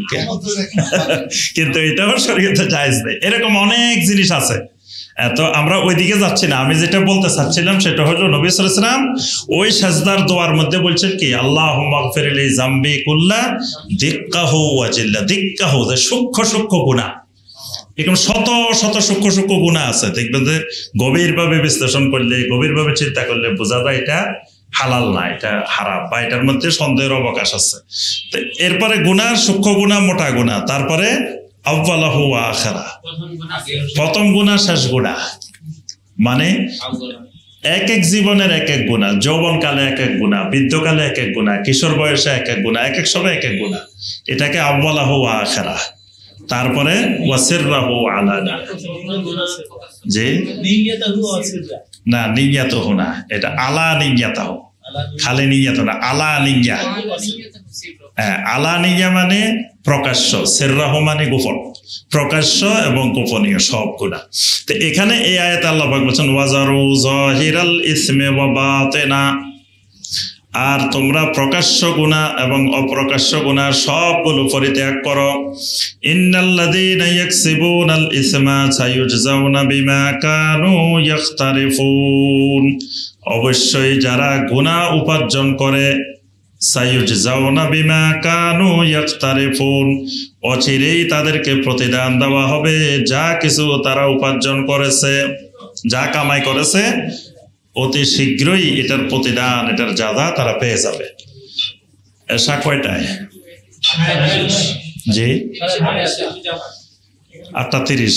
কিন্তু এটাও শরীয়তে জায়েজ নেই। এরকম অনেক জিনিস আছে। তো আমরা ওইদিকে যাচ্ছি না। আমি যেটা বলতে চাচ্ছিলাম সেটা হলো নবী সাল্লাল্লাহু আলাইহি ওয়াসাল্লাম ওই সাজদার দোয়ার মধ্যে বলছেন কি, আল্লাহুম্মা গফিরলি যামবি কুল্লা দিক্কাহু ওয়া জিল্লা। দিক্কাহু যে সূক্ষ্ম সূক্ষ্ম গুনাহ, এরকম শত শত সূক্ষ্ম সূক্ষ্ম গুনাহ আছে। দেখবেন যে গভীরভাবে বিশ্লেষণ করলে, গভীরভাবে চিন্তা করলে বোঝা যায় এটা হালাল না, এটা হারাম, বা এটার মধ্যে সন্দেহের অবকাশ আছে। তো এরপরে গুনাহ, সূক্ষ্ম গুনাহ, মোটা গুনাহ, তারপরে আউয়ালাহু ওয়া আখিরা, প্রথম গুনাহ শেষ গুনাহ। মানে এক এক জীবনের এক এক গুনাহ, যৌবনকালে এক এক গুনাহ, বৃদ্ধকালে এক এক গুনাহ, কিশোর বয়সে এক এক গুনাহ, এক এক সময় এক এক গুনাহ। এটাকে আউয়ালাহু ওয়া আখিরা। তারপরে ওয়াসিররাহু আলানিয়া, যে না নিয়াতাহু না, এটা আলা নিয়াতাহু, খালি নিয়াত না, আলা নিয়া। হ্যাঁ, আলা নিয়া মানে প্রকাশ্য, সিররাহু মানে গোপন। প্রকাশ্য এবং গোপনীয় সব গুনাহ। তো এখানে এই আয়াতে আল্লাহ পাক বলেছেন ওয়াজারু যাহিরাল ইসমি ওয়া বাতিনা, আর তোমরা প্রকাশ্য গুনাহ এবং অপ্রকাশ্য গুনাহ সবগুলো পরিত্যাগ করো। ইন্নাল্লাযীনা ইয়াকসিবুনাল ইসমা সায়ুজজাউনা বিমা কানু ইয়াখতারিফুন, অবশ্যই যারা গুনাহ উপার্জন করে, সায়ুজজাউনা বিমা কানু ইয়াখতারিফুন, অচিরেই তাদেরকে প্রতিদান দেওয়া হবে যা কিছু তারা উপার্জন করেছে, যা কামাই করেছে, অতি শীঘ্রই এটার প্রতিদান, এটার যাদা তারা পেয়ে যাবে। এশা কয়টায়? জি 8:30।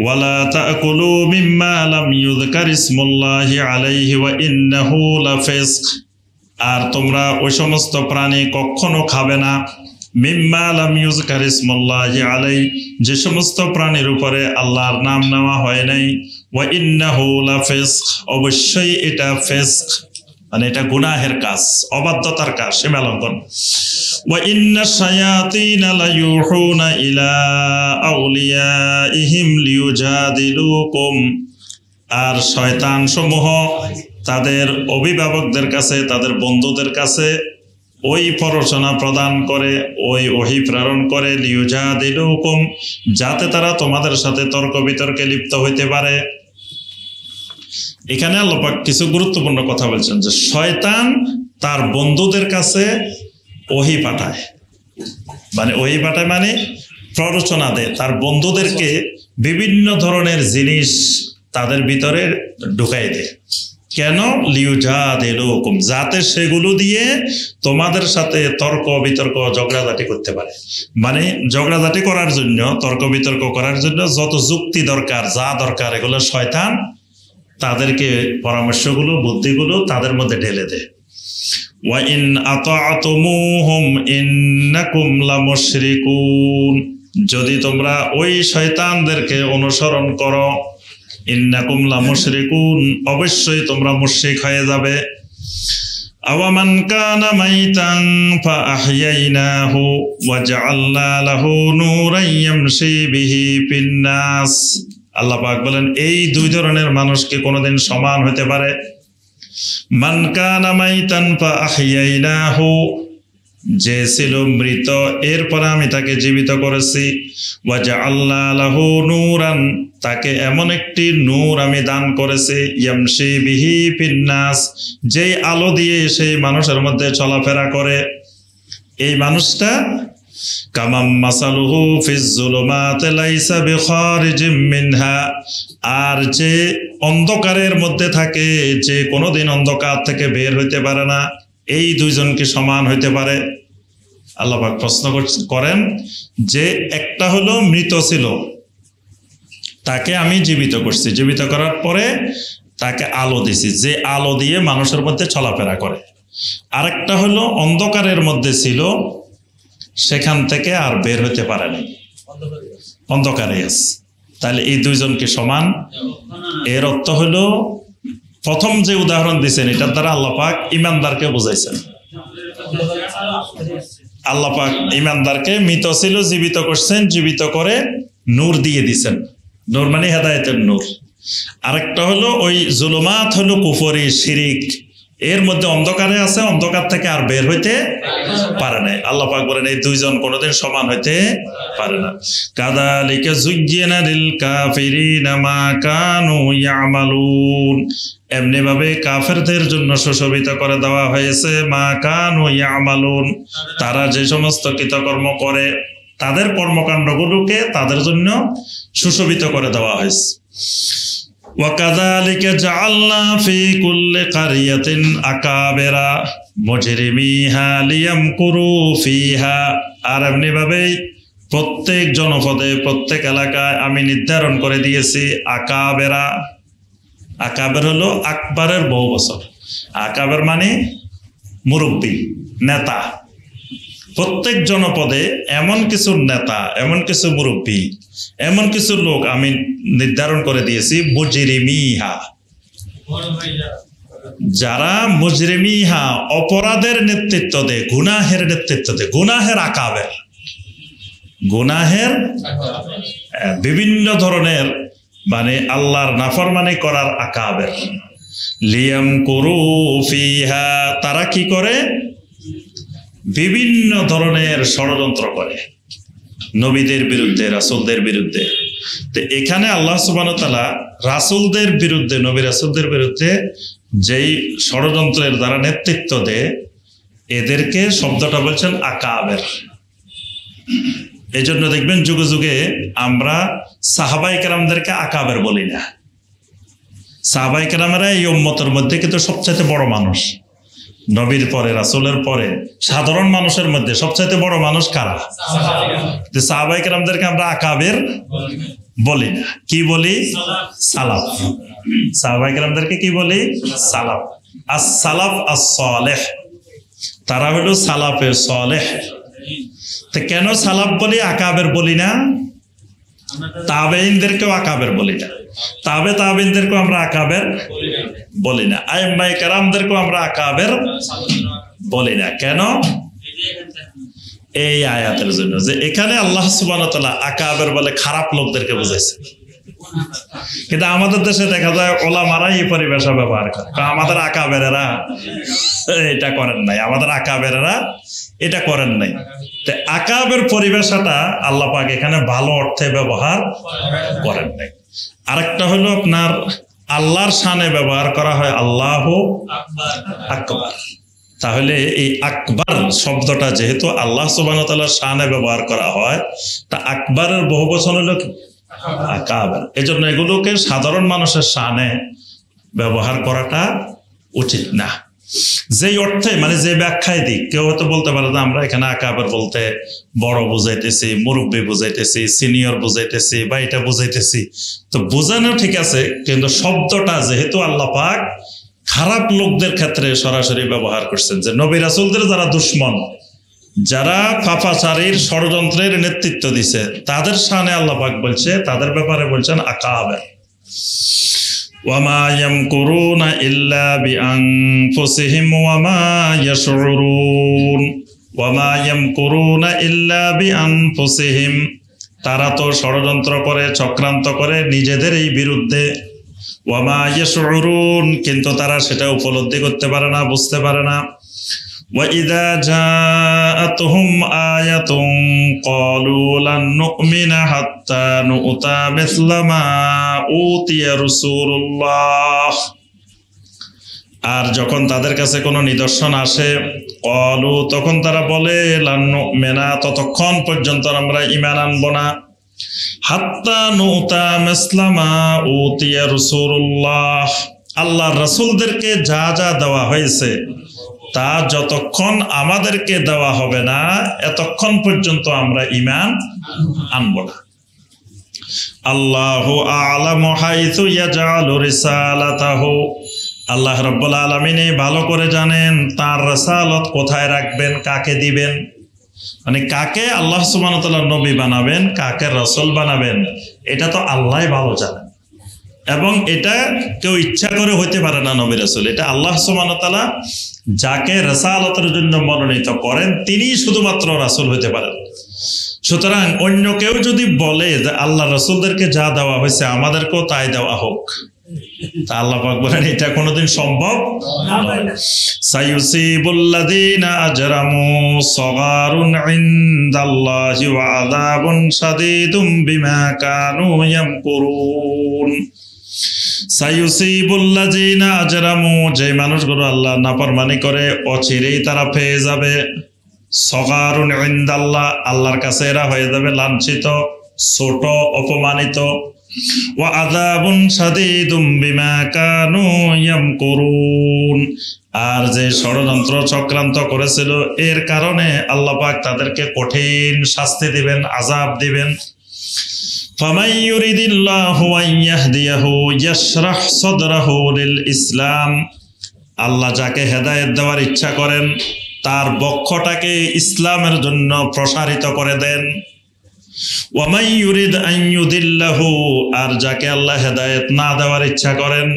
ওয়ালা তাকুলু মিম্মা লাম ইউযকার ইসমুল্লাহি আলাইহি ওয়া ইন্নাহু লাফিসক, আর তোমরা ওই সমস্ত প্রাণী কখনো খাবে না, মিম্মা লাম ইউযকার ইসমুল্লাহি আলাইহি, যে সমস্ত প্রাণীর উপরে আল্লাহর নাম নেওয়া হয় নাই, ওয়া ইন্নাহু লাফিসক, অবশ্যই এটা ফিসক, মানে এটা গুনাহের কাজ, অবাধ্যতার কাজ, সীমালঙ্ঘন। ওয়া ইন্নাশ শায়াতিনা লায়ুহুনা ইলা আউলিয়াইহিম লিয়ুজাদিলুকুম, আর শয়তান সমূহ তাদের অভিভাবকদের কাছে, তাদের বন্ধুদের কাছে ওই প্ররোচনা প্রদান করে, ওই ওহী প্রেরণ করে, লিয়ুজাদিলুকুম, যাতে তারা তোমাদের সাথে তর্ক বিতর্কে লিপ্ত হইতে পারে। এখানে আল্লাহ পাক কিছু গুরুত্বপূর্ণ কথা বলছেন, যে শয়তান তার বন্ধুদের কাছে ওহী পাঠায়, মানে ওহী পাঠায় মানে প্ররোচনা দেয়, তার বন্ধুদেরকে বিভিন্ন ধরনের জিনিস তাদের ভিতরে ঢুকাই দেয়। কেন? লিয়ুজাদিলুকুম, যাতে সেগুলো দিয়ে তোমাদের সাথে তর্ক বিতর্ক, ঝগড়াঝাটি করতে পারে। মানে ঝগড়াঝাটি করার জন্য, তর্ক বিতর্ক করার জন্য যত যুক্তি দরকার, যা দরকার, এগুলো শয়তান তাদেরকে পরামর্শগুলো, বুদ্ধিগুলো তাদের মধ্যে ঢেলে দেয়। ওয়া ইন আতা'তুমুহুম ইন্নাকুম লামুশরিকুন, যদি তোমরা ওই শয়তানদেরকে অনুসরণ করো, ইন্নাকুম লামুশরিকুন, অবশ্যই তোমরা মুশরিক হয়ে যাবে। আওয়ামান কানা মাইতান ফাআহইয়াইনাহু ওয়া জাআলনা লাহু নূরান ইয়ামশি বিহি ফিন-নাস, আল্লাহ পাক বলেন এই দুই ধরনের মানুষকে কোনোদিন সমান হতে পারে। মান কানা মাইতান ফাআহইয়াইনাহু, যে ছিল মৃত, এরপরে আমি তাকে জীবিত করেছি। ওয়া জাআলনা লাহু নূরান, তাকে এমন একটি নূর আমি দান করেছি, ইয়ামশি বিহি ফিন-নাস, যেই আলো দিয়ে সেই মানুষের মধ্যে চলাফেরা করে। এই মানুষটা কামাম মাসালুহু ফিজ-জুলুমাতি লাইসা বিখারিজিম মিনহা, আর যে অন্ধকারের মধ্যে থাকে, যে কোনোদিন অন্ধকার থেকে বের হইতে পারে না, এই দুইজনকে সমান হইতে পারে? আল্লাহ পাক প্রশ্ন করেন যে একটা হলো মৃত ছিল, তাকে আমি জীবিত করছি, জীবিত করার পরে তাকে আলো দিছি, যে আলো দিয়ে মানুষের মধ্যে চলাফেরা করে। আরেকটা হলো অন্ধকারের মধ্যে ছিল, সেখান থেকে আর বের হতে পারে নাই, অন্ধকারে আছে। তাহলে এই দুইজন কি সমান? এর অর্থ হলো প্রথম যে উদাহরণ দিয়েছেন এটার দ্বারা আল্লাহ পাক ইমানদারকে বুঝাইছেন। আল্লাহ পাক ইমানদারকে মৃত ছিল জীবিত করছেন, জীবিত করে নূর দিয়ে দিছেন। নূর মানে হেদায়েতের নূর। আরেকটা হলো ওই জুলুমাত হলো কুফরি শিরিক, এর মধ্যে অন্ধকারে আছে, অন্ধকার থেকে আর বের হইতে পারে না। আল্লাহ পাক বলেন এই দুইজন কোনোদিন সমান হইতে পারে না। কাযালিকা যুয়্যিনা লিল কাফিরিনা মা কানু ইয়ামালুন, এমনি ভাবে কাফেরদের জন্য সুশোভিত করে দেওয়া হয়েছে মা কানু ইয়ামালুন, তারা যে সমস্ত কৃতকর্ম করে তাদের কর্মকাণ্ডগুলোকে তাদের জন্য সুশোভিত করে দেওয়া হয়েছে। وَكَذَلِكَ جَعَلْنَا فِي كُلِّ قَرْيَةٍ أَكَابِرَ مُجْرِمِيهَا لِيَمْكُرُوا فِيهَا, আর এমনি ভাবে প্রত্যেক জনপদে প্রত্যেক এলাকায় আমি নির্ধারণ করে দিয়েছি আকাবেরা। আকাবের হলো আকবরের বহু বছর। আকাবের মানে মুরব্বী, নেতা। প্রত্যেক জনপদে এমন কিছু নেতা, এমন কিছু মুরব্বী, এমন কিছু লোক আমি নির্ধারণ করে দিয়েছি মুজরিমিহা, যারা মুজরিমিহা অপরাধের নেতৃত্ব দেয়, গুনাহের নেতৃত্ব দেয়। গুনাহের আকাবের, গুনাহের বিভিন্ন ধরনের মানে আল্লাহর নাফরমানি করার আকাবের। লিয়ামকুরু ফিহা, তারা কি করে? বিভিন্ন ধরনের ষড়যন্ত্র করে নবীদের বিরুদ্ধে, রাসূলদের বিরুদ্ধে। তো এখানে আল্লাহ সুবহানাহু ওয়া তাআলা রাসূলদের বিরুদ্ধে, নবী রাসূলদের বিরুদ্ধে যেই ষড়যন্ত্রের দ্বারা নেতৃত্ব দেয় এদেরকে শব্দটা বলছেন আকাবের। এই জন্য দেখবেন যুগে যুগে আমরা সাহাবায়ে কেরামদেরকে আকাবের বলি না। সাহাবায়ে কেরামেরা এই উম্মতের মধ্যে কিন্তু সবচেয়ে বড় মানুষ। নবীর পরে, রাসূলের পরে সাধারণ মানুষের মধ্যে সবচাইতে বড় মানুষ কারা? সাহাবায়ে কেরামদেরকে আমরা আকাবের বলি না। কি বলি? সালাফ। সাহাবায়ে কেরামদেরকে কি বলি? সালাফ। as-সালাফ as-সালেহ, তারা হলো সালাফে সালেহ। তো কেন সালাফ বলি, আকাবের বলি না? তাবেঈনদেরকেও আকাবের বলি না, তাবেঈনদেরকেও আমরা আকাবের বলি না, আইম্মায়ে কেরামদেরকেও আমরা আকাবের বলি না। কেন? এই আয়াতের জন্য যে এখানে আল্লাহ সুবহানাহু ওয়া তাআলা আকাবের বলে খারাপ লোকদেরকে বুঝাইছে। কিন্তু আমাদের দেশে দেখা যায় ওলামারা এই পরিভাষা ব্যবহার করে, আমাদের আকাবেরেরা এটা করেন নাই, আমাদের আকাবেরেরা এটা করেন নাই। আকাবের পরিভাষাটা আল্লাহ পাক এখানে ভালো অর্থে ব্যবহার করেন নাই। আরেকটা হলো আপনার আল্লাহর শানে ব্যবহার করা হয় আল্লাহু আকবার। তাহলে এই আকবার শব্দটা যেহেতু আল্লাহ সুবহানাহু ওয়া তাআলার শানে ব্যবহার করা হয়, তা আকবারের বহুবচন হলো কি? আকাবের। এজন্য এগুলোকে সাধারণ মানুষের শানে ব্যবহার করাটা উচিত না। যেই অর্থে মানে যে ব্যাখ্যায় দিক, কেউ হয়তো বলতে পারে যে আমরা এখানে আকাবের বলতে বড় বুঝাইতেছি, মুরব্বী বুঝাইতেছি, সিনিয়র বুঝাইতেছি বা এটা বুঝাইতেছি। তো বোঝানো ঠিক আছে, কিন্তু শব্দটা যেহেতু আল্লাহ পাক খারাপ লোকদের ক্ষেত্রে সরাসরি ব্যবহার করছেন, যে নবী রাসূলদের যারা দুশমন, যারা পাপাচারীর ষড়যন্ত্রের নেতৃত্ব দিছে, তাদের শানে আল্লাহ পাক বলছে, তাদের ব্যাপারে বলছেন আকাবের। ওয়ামা ইয়ামকুরুনা ইল্লা বিআনফুসিহিম ওয়ামা ইয়াশউরুন। ওয়ামা ইয়ামকুরুনা ইল্লা বিআনফুসিহিম, তারা তো ষড়যন্ত্র করে, চক্রান্ত করে নিজেদেরই বিরুদ্ধে। ওয়ামা ইয়াশউরুন, কিন্তু তারা সেটা উপলব্ধি করতে পারে না, বুঝতে পারে না। وَإِذَا جَاءَتْهُمْ آيَةٌ قَالُوا لَن نُّؤْمِنَ حَتَّى نُؤْتَىٰ مِثْلَ مَا أُوتِيَ رُسُولُ اللَّهِ, আর যখন তাদের কাছে কোনো নিদর্শন আসে, قَالُوا, তখন তারা বলে লান নু'মিনা, ততক্ষণ পর্যন্ত আমরা ঈমান আনব না, হাত্তা নু'তা মিসলা মা উতিয়া রাসূলুল্লাহ, আল্লাহর রাসূলদেরকে যা যা দেওয়া হয়েছে তা যতক্ষণ আমাদেরকে দেওয়া হবে না, এতক্ষণ পর্যন্ত আমরা ঈমান আনব না। আল্লাহু আ'লামু হাইথু ইয়াজআলু রিসালাতাহু, আল্লাহ রাব্বুল আলামিন ভালো করে জানেন তার রিসালাত কোথায় রাখবেন, কাকে দিবেন। মানে কাকে আল্লাহ সুবহানাহু ওয়া তাআলা নবী বানাবেন, কাকে রাসূল বানাবেন, এটা তো আল্লাহ ভালো জানেন, এবং এটা কেউ ইচ্ছা করে হইতে পারে না নবী রাসূল। এটা আল্লাহ সুবহানাহু ওয়া তাআলা যাকে রিসালাতের জন্য মনোনীত করেন তিনি শুধুমাত্র রাসূল হইতে পারেন। সুতরাং অন্য কেউ যদি বলে যে আল্লাহ রাসূলদেরকে যা দেওয়া হয়েছে আমাদেরকেও তাই দেওয়া হোক, তা আল্লাহ পাক বলেন এটা কোনোদিন সম্ভব নয়। সায়ুসিবুল্লাযীনা আজরামু সাগারুন ইনদাল্লাহি ওয়া আযাবুন শাদীদুম বিমা কানু ইয়ামকুরুন। সায়ুসিবুল্লাযীনা আজরামু, যে মানুষগুলো আল্লাহ নাফরমানি করে অচিরেই তারা পেয়ে যাবে। সগারুন ইনদাল্লাহ, আল্লাহর কাছে এরা হয়ে যাবে লাঞ্ছিত, ছোট, অপমানিত। ওয়া আযাবুন শাদীদুম বিমা কানু ইয়ামকুরুন, আর যে ষড়যন্ত্র চক্রান্ত করেছিল এর কারণে আল্লাহ পাক তাদেরকে কঠিন শাস্তি দিবেন, আযাব দিবেন। ফামান ইউরিদিল্লাহু আন ইয়াহদিয়াহু ইয়াশরাহ সাদরাহু লিল ইসলাম, আল্লাহ যাকে হেদায়েত দেওয়ার ইচ্ছা করেন তার বক্ষটাকে ইসলামের জন্য প্রসারিত করে দেন। ওয়া মান ইউরিদ আন ইউদিল্লাহু, আর যাকে আল্লাহ হেদায়েত না দেওয়ার ইচ্ছা করেন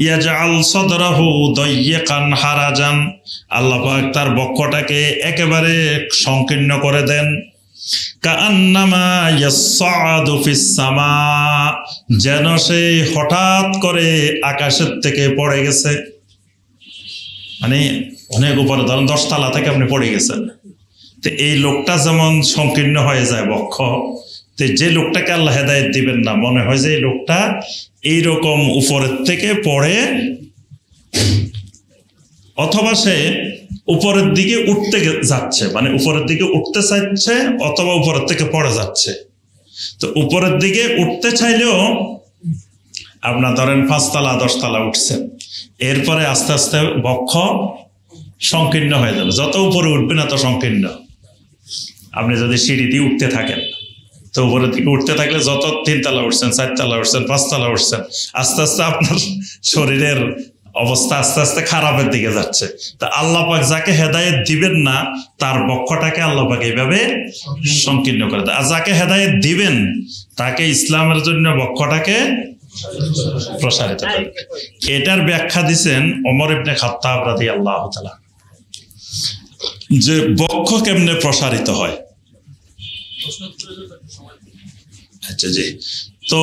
ইয়াজআল সাদরাহু দায়্যিকান হারাজান, আল্লাহ পাক তার বক্ষটাকে একেবারে সংকীর্ণ করে দেন। কাআন্নামা ইয়াসআদু ফিস সামা, যেন সে হঠাৎ করে আকাশের থেকে পড়ে গেছে, মানে অনেক উপরে, ধরেন 10 তলা থেকে আপনি পড়ে গেছেন। তো এই লোকটা যেমন সংকীর্ণ হয়ে যায় বক্ষ, তো যে লোকটাকে আল্লাহ হেদায়েত দিবেন না মনে হয় যে এই লোকটা এইরকম উপরের থেকে পড়ে, অথবা সে উপরের দিকে উঠতে যাচ্ছে, মানে উপরের দিকে উঠতে চাইছে অথবা উপরের থেকে পড়ে যাচ্ছে। তো উপরের দিকে উঠতে চাইলেও আপনার ধরেন 5 তলা 10 তলা উঠছেন, এরপরে আস্তে আস্তে বক্ষ সংকীর্ণ হয়ে যাবে, যত উপরে উঠবেন এত সংকীর্ণ। আপনি যদি সিঁড়ি দিয়ে উঠতে থাকেন তো উপরের দিকে উঠতে থাকলে যত 3 তলা উঠছেন, 4 তলা উঠছেন, 5 তলা উঠছেন, আস্তে আস্তে আপনার শরীরের অবস্থা আস্তে আস্তে খারাপের দিকে যাচ্ছে। তা আল্লাহ পাক যাকে হেদায়েত দিবেন না তার বক্ষটাকে আল্লাহ পাক এইভাবে সংকীর্ণ করে দেয়, আর যাকে হেদায়েত দিবেন তাকে ইসলামের জন্য বক্ষটাকে প্রসারিত করে। এটার ব্যাখ্যা দিচ্ছেন ওমর ইবনে খাত্তাব রাদিয়াল্লাহু তাআলা, যে বক্ষ কেমনে প্রসারিত হয়। আচ্ছা জি, তো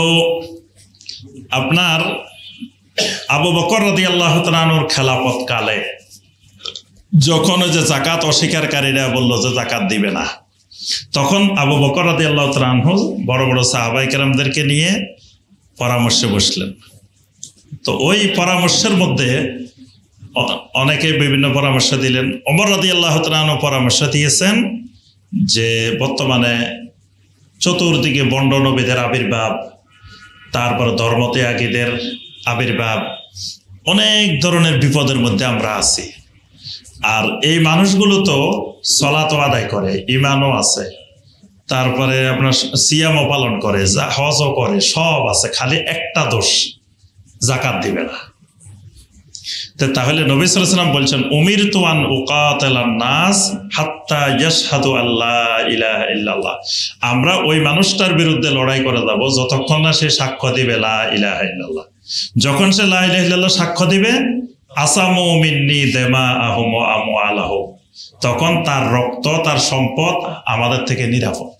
আপনার আবু বকর রাদিয়াল্লাহু তাআলা আনহুর খেলাফত কালে যখন যে যাকাত অস্বীকারীরা বলল যে যাকাত দিবে না, তখন আবু বকর রাদিয়াল্লাহু তাআলা আনহু বড় বড় সাহাবায়ে কেরামদেরকে নিয়ে পরামর্শে বসলেন। তো ওই পরামর্শের মধ্যে অনেকে বিভিন্ন পরামর্শ দিলেন। ওমর রাদিয়াল্লাহু তাআলা আনহু পরামর্শ দিয়েছেন যে বর্তমানে চতুর্দিকে বন্ড নবীদের আবির্ভাব, তারপর ধর্মত্যাগীদের আবির্ভাব, অনেক ধরনের বিপদের মধ্যে আমরা আছি। আর এই মানুষগুলো তো সালাতও আদায় করে, ঈমানও আছে, তারপরে আপনার সিয়ামও পালন করে, হজও করে, সব আছে, খালি একটা দোষ, যাকাত দিবে না। তাহলে নবী সাল্লাল্লাহু আলাইহি ওয়াসাল্লাম বলছেন উমিরতু আন উকাতিলান নাস হাত্তা ইয়াশহাদু আল্লা ইলাহা ইল্লাল্লাহ, আমরা ওই মানুষটার বিরুদ্ধে লড়াই করে যাব যতক্ষণ না সে সাক্ষ্য দিবে লা ইলাহা ইল্লাল্লাহ। যখন সে লা ইলাহা ইল্লাল্লাহ সাক্ষ্য দিবে আসামু মিন্নি দিমাআহুম ওয়া আমওয়ালাহুম, তখন তার রক্ত তার সম্পদ আমাদের থেকে নিরাপদ।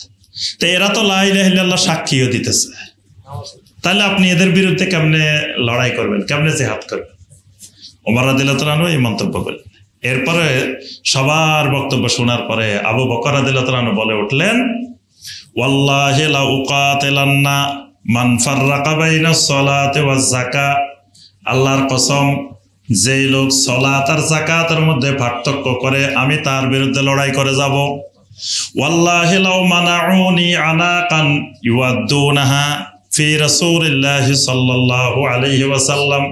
তো এরা তো লা ইলাহা ইল্লাল্লাহ সাক্ষীও দিতেছে, তাহলে আপনি এদের বিরুদ্ধে কেমনে লড়াই করবেন, কেমনে জিহাদ করবেন? ওমর রাদিয়াল্লাহু তাআলা আনহু এই মন্তব্য করলেন। এরপরে সবার বক্তব্য শোনার পরে আবু বকর রাদিয়াল্লাহু তাআলা আনহু বলে উঠলেন ওয়াল্লাহি লা উকাতিলান্না মান ফাররাকা বাইনাস সালাতি ওয়াজ যাকাত, আল্লাহর কসম যেই লোক সালাত আর যাকাতের মধ্যে পার্থক্য করে আমি তার বিরুদ্ধে লড়াই করে যাব। ওয়াল্লাহি লাউ মানাউনি আনাকান ইউআদ্দুনাহা ফি রাসূলিল্লাহি সাল্লাল্লাহু আলাইহি ওয়াসাল্লাম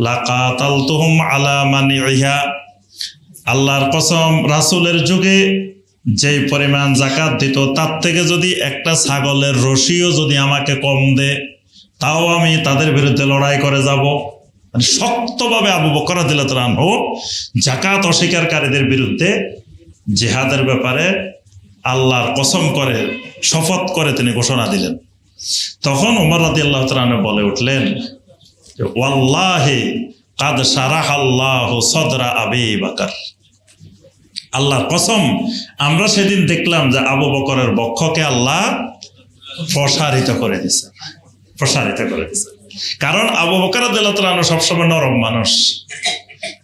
লাকাতালতুহুম আলা মানিইহা, আল্লাহর কসম রাসূলের যুগে যেই পরিমাণ যাকাত দিত তার থেকে যদি একটা ছাগলের রশিও যদি আমাকে কম দেয় তাও আমি তাদের বিরুদ্ধে লড়াই করে যাব। মানে শক্তভাবে আবু বকর রাদিয়াল্লাহু তাআলা আনহু যাকাত অস্বীকারীদের বিরুদ্ধে জিহাদের ব্যাপারে আল্লাহর কসম করে শপথ করে তিনি ঘোষণা দিলেন তখন ওমর রাদিয়াল্লাহু তাআলা আনহু বলে উঠলেন, ওয়াল্লাহি কাদ শারাহাল্লাহু সাদরা আবি বকর, আল্লাহর কসম আমরা সেদিন দেখলাম যে আবু বকরের বক্ষকে আল্লাহ প্রসারিত করে দিয়েছে, প্রসারিত করে দিয়েছে। কারণ আবু বকর রাদিয়াল্লাহু তাআলা আনহু সবসময় নরম মানুষ,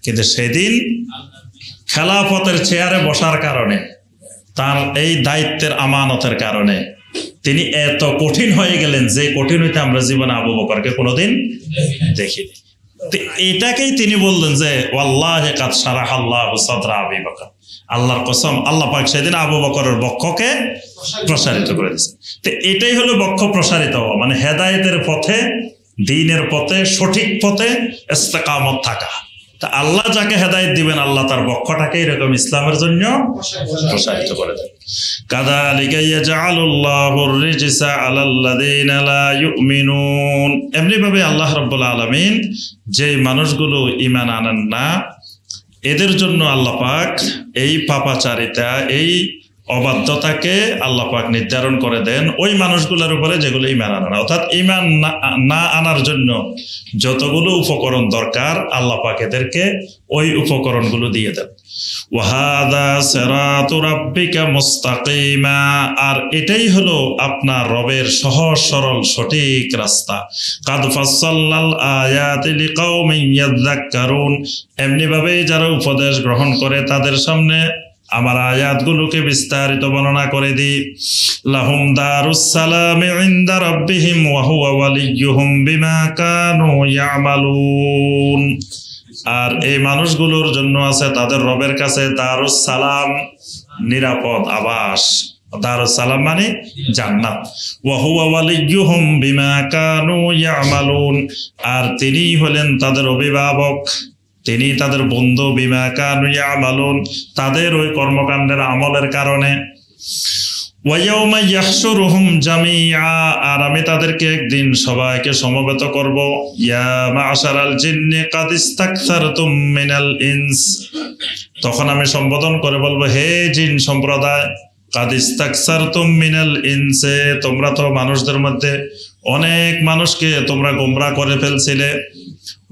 কিন্তু সেদিন খেলাফতের চেয়ারে বসার কারণে, তার এই দায়িত্বের আমানতের কারণে তিনি এত কঠিন হয়ে গেলেন যে কঠিন হইতে আমরা জীবনে আবু বকরকে কোনোদিন দেখিনি। এটাকেই তিনি বললেন যে ওয়াল্লাহি কাদ শারাহাল্লাহু সাদরা আবি বকর, আল্লাহর কসম আল্লাহ পাক সেদিন আবু বকরের বক্ষকে প্রসারিত করে দিয়েছেন। তো এটাই হলো বক্ষ প্রসারিত হওয়া, মানে হেদায়েতের পথে, দ্বীনের পথে, সঠিক পথে ইস্তেকামত থাকা। তা আল্লাহ যাকে হেদায়েত দিবেন আল্লাহ তার বক্ষটাকে এরকম ইসলামের জন্য প্রসারিত করে দেন। কাযালিকা ইয়াজআলুল্লাহুর রিজসা আলাল্লাযীনা লা ইউমিনুন, এমনি ভাবে আল্লাহ রাব্বুল আলামিন যে মানুষগুলো ঈমান আনেন না এদের জন্য আল্লাহ পাক এই পাপাচারিতা, এই অবাধ্যতাকে আল্লাহ পাক নির্ধারণ করে দেন ওই মানুষগুলোর উপরে যেগুলো ঈমান আনে না। অর্থাৎ ঈমান না আনার জন্য যতগুলো উপকরণ দরকার আল্লাহ পাক এদেরকে ওই উপকরণগুলো দিয়ে দেন। ওয়াহাদা সিরাতু রাব্বিকা মুস্তাকিমা, আর এটাই হলো আপনার রবের সহজ সরল সঠিক রাস্তা। কাদ ফাসসালনাল আয়াতি লিকাওমিন ইয়াযাক্কারুন, এমনি ভাবে যারা উপদেশ গ্রহণ করে তাদের সামনে আমার আয়াতগুলোকে বিস্তারিত বর্ণনা করে দিই। লাহুম দারুস সালামি ইনদা রাব্বিহিম ওয়া হুয়া ওয়ালিয়্যুহুম বিমা কানু ইয়ামালুন, আর এই মানুষগুলোর জন্য আছে তাদের রবের কাছে দারুস সালাম, নিরাপদ আবাস। দারুস সালাম মানে জান্নাত। ওয়া হুয়া ওয়ালিয়্যুহুম বিমা কানু ইয়ামালুন, আর তিনি হলেন তাদের অভিভাবক, তিনি তাদের বন্ধু, বিমা কানু ইয়ামালুন, তাদের ওই কর্মকাণ্ডের আমলের কারণে। ওয়া ইয়াউমা ইয়াহশুরুহুম জামিআ, আর আমি তাদেরকে একদিন সবাইকে সমবেত করব। ইয়া মা'শারাল জিন্নি কাদ ইস্তাকসারতুম মিনাল ইনস, তখন আমি সম্বোধন করে বলবো, হে জিন সম্প্রদায়, কাদ ইস্তাকসারতুম মিনাল ইনসে, তোমরা তো মানুষদের মধ্যে অনেক মানুষকে তোমরা গোমরাহ করে ফেলছিলে।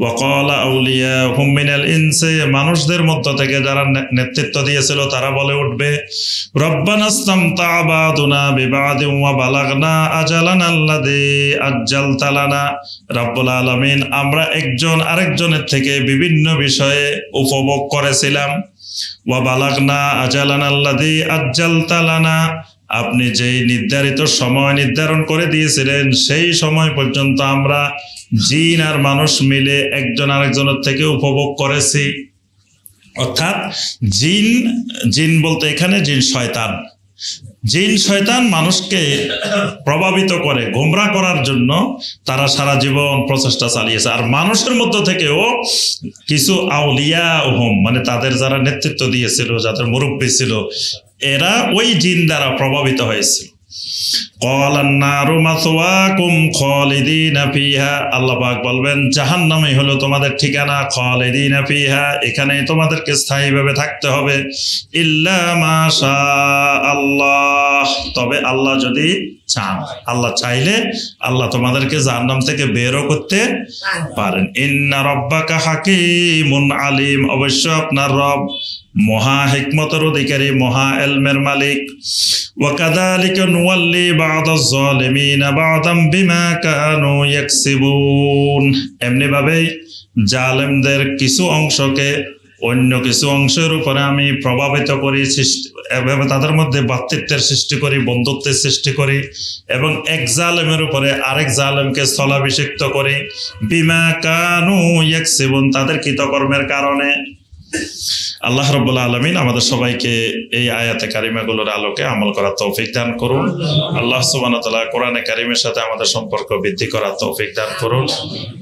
ওয়াকালা আউলিয়াহুম মিনাল ইনসি, মানুষদের মধ্য থেকে যারা নেতৃত্ব দিয়েছিল তারা বলে উঠবে, রব্বানা ইসতামতা বাদুনা বিবাদিন ওয়া বালাগনা আজালানা আল্লাযী আজ্জালতা লানা, রব্বুল আলামিন আমরা একজন আরেকজনের থেকে বিভিন্ন বিষয়ে উপভোগ করেছিলাম। ওয়া বালাগনা আজালানা আল্লাযী আজ্জালতা লানা, আপনি যেই নির্ধারিত সময় নির্ধারণ করে দিয়েছিলেন সেই সময় পর্যন্ত আমরা জিন আর মানুষ মিলে একজন আরেকজনের থেকে উপভোগ করেছি। অর্থাৎ জিন বলতে এখানে জিন শয়তান, জিন শয়তান মানুষকে প্রভাবিত করে গোমরাহ করার জন্য তারা সারা জীবন প্রচেষ্টা চালিয়েছে। আর মানুষের মধ্য থেকেও কিছু আউলিয়া ওহম, মানে তাদের যারা নেতৃত্ব দিয়েছিল, যাদের মুরব্বী ছিল, এরা ওই জিন দ্বারা প্রভাবিত হয়েছিল। ক্বালান নারু মাসওয়াকুম খালিদিনা ফিহা, আল্লাহ পাক বলবেন জাহান্নামই হলো তোমাদের ঠিকানা, খালিদিনা ফিহা, এখানেই তোমাদেরকে স্থায়ীভাবে থাকতে হবে। ইল্লা মা শা আল্লাহ, তবে আল্লাহ যদি চান, আল্লাহ চাইলে আল্লাহ তোমাদেরকে জাহান্নাম থেকে বেরও করতে পারেন। ইন্না রাব্বাকা হাকীমুন আলিম, অবশ্য আপনার রব মহা হিকমতের অধিকারী, মহা ইলমের মালিক। ওয়া কাযালিকা নুওয়াল্লি বা'দাজ যালিমিনা বা'দাম বিমা কানু ইয়াকসিবুন, এমনি ভাবে জালেমদের কিছু অংশকে অন্য কিছু অংশের উপরে আমি প্রভাবিত করি, এভাবে তাদের মধ্যে ভ্রাতৃত্বের সৃষ্টি করি, বন্ধুত্বের সৃষ্টি করি, এবং এক জালেমের উপরে আরেক জালেমকে স্থলাভিষিক্ত করি। বিমা কানু ইয়াকসিবুন, তাদের কৃতকর্মের কারণে। আল্লাহ রাব্বুল আলামিন আমাদের সবাইকে এই আয়াতে কারিমাগুলোর আলোকে আমল করার তৌফিক দান করুন। আল্লাহ সুবহানাহু ওয়া তাআলা কোরআনে কারিমের সাথে আমাদের সম্পর্ক বৃদ্ধি করার তৌফিক দান করুন।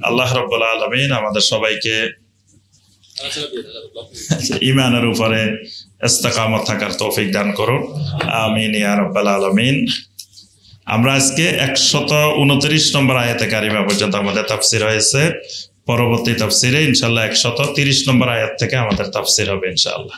আল্লাহ রাব্বুল আলামিন আমাদের সবাইকে ঈমানের উপরে ইস্তেকামত থাকার তৌফিক দান করুন। আমিন ইয়া রাব্বাল আলামিন। আমরা আজকে 129 নম্বর আয়াতে কারিমা পর্যন্ত আমাদের তাফসীর হয়েছে। পরবর্তী তাফসীরে ইনশাআল্লাহ 130 নম্বর আয়াত থেকে আমাদের তাফসীর হবে ইনশাআল্লাহ।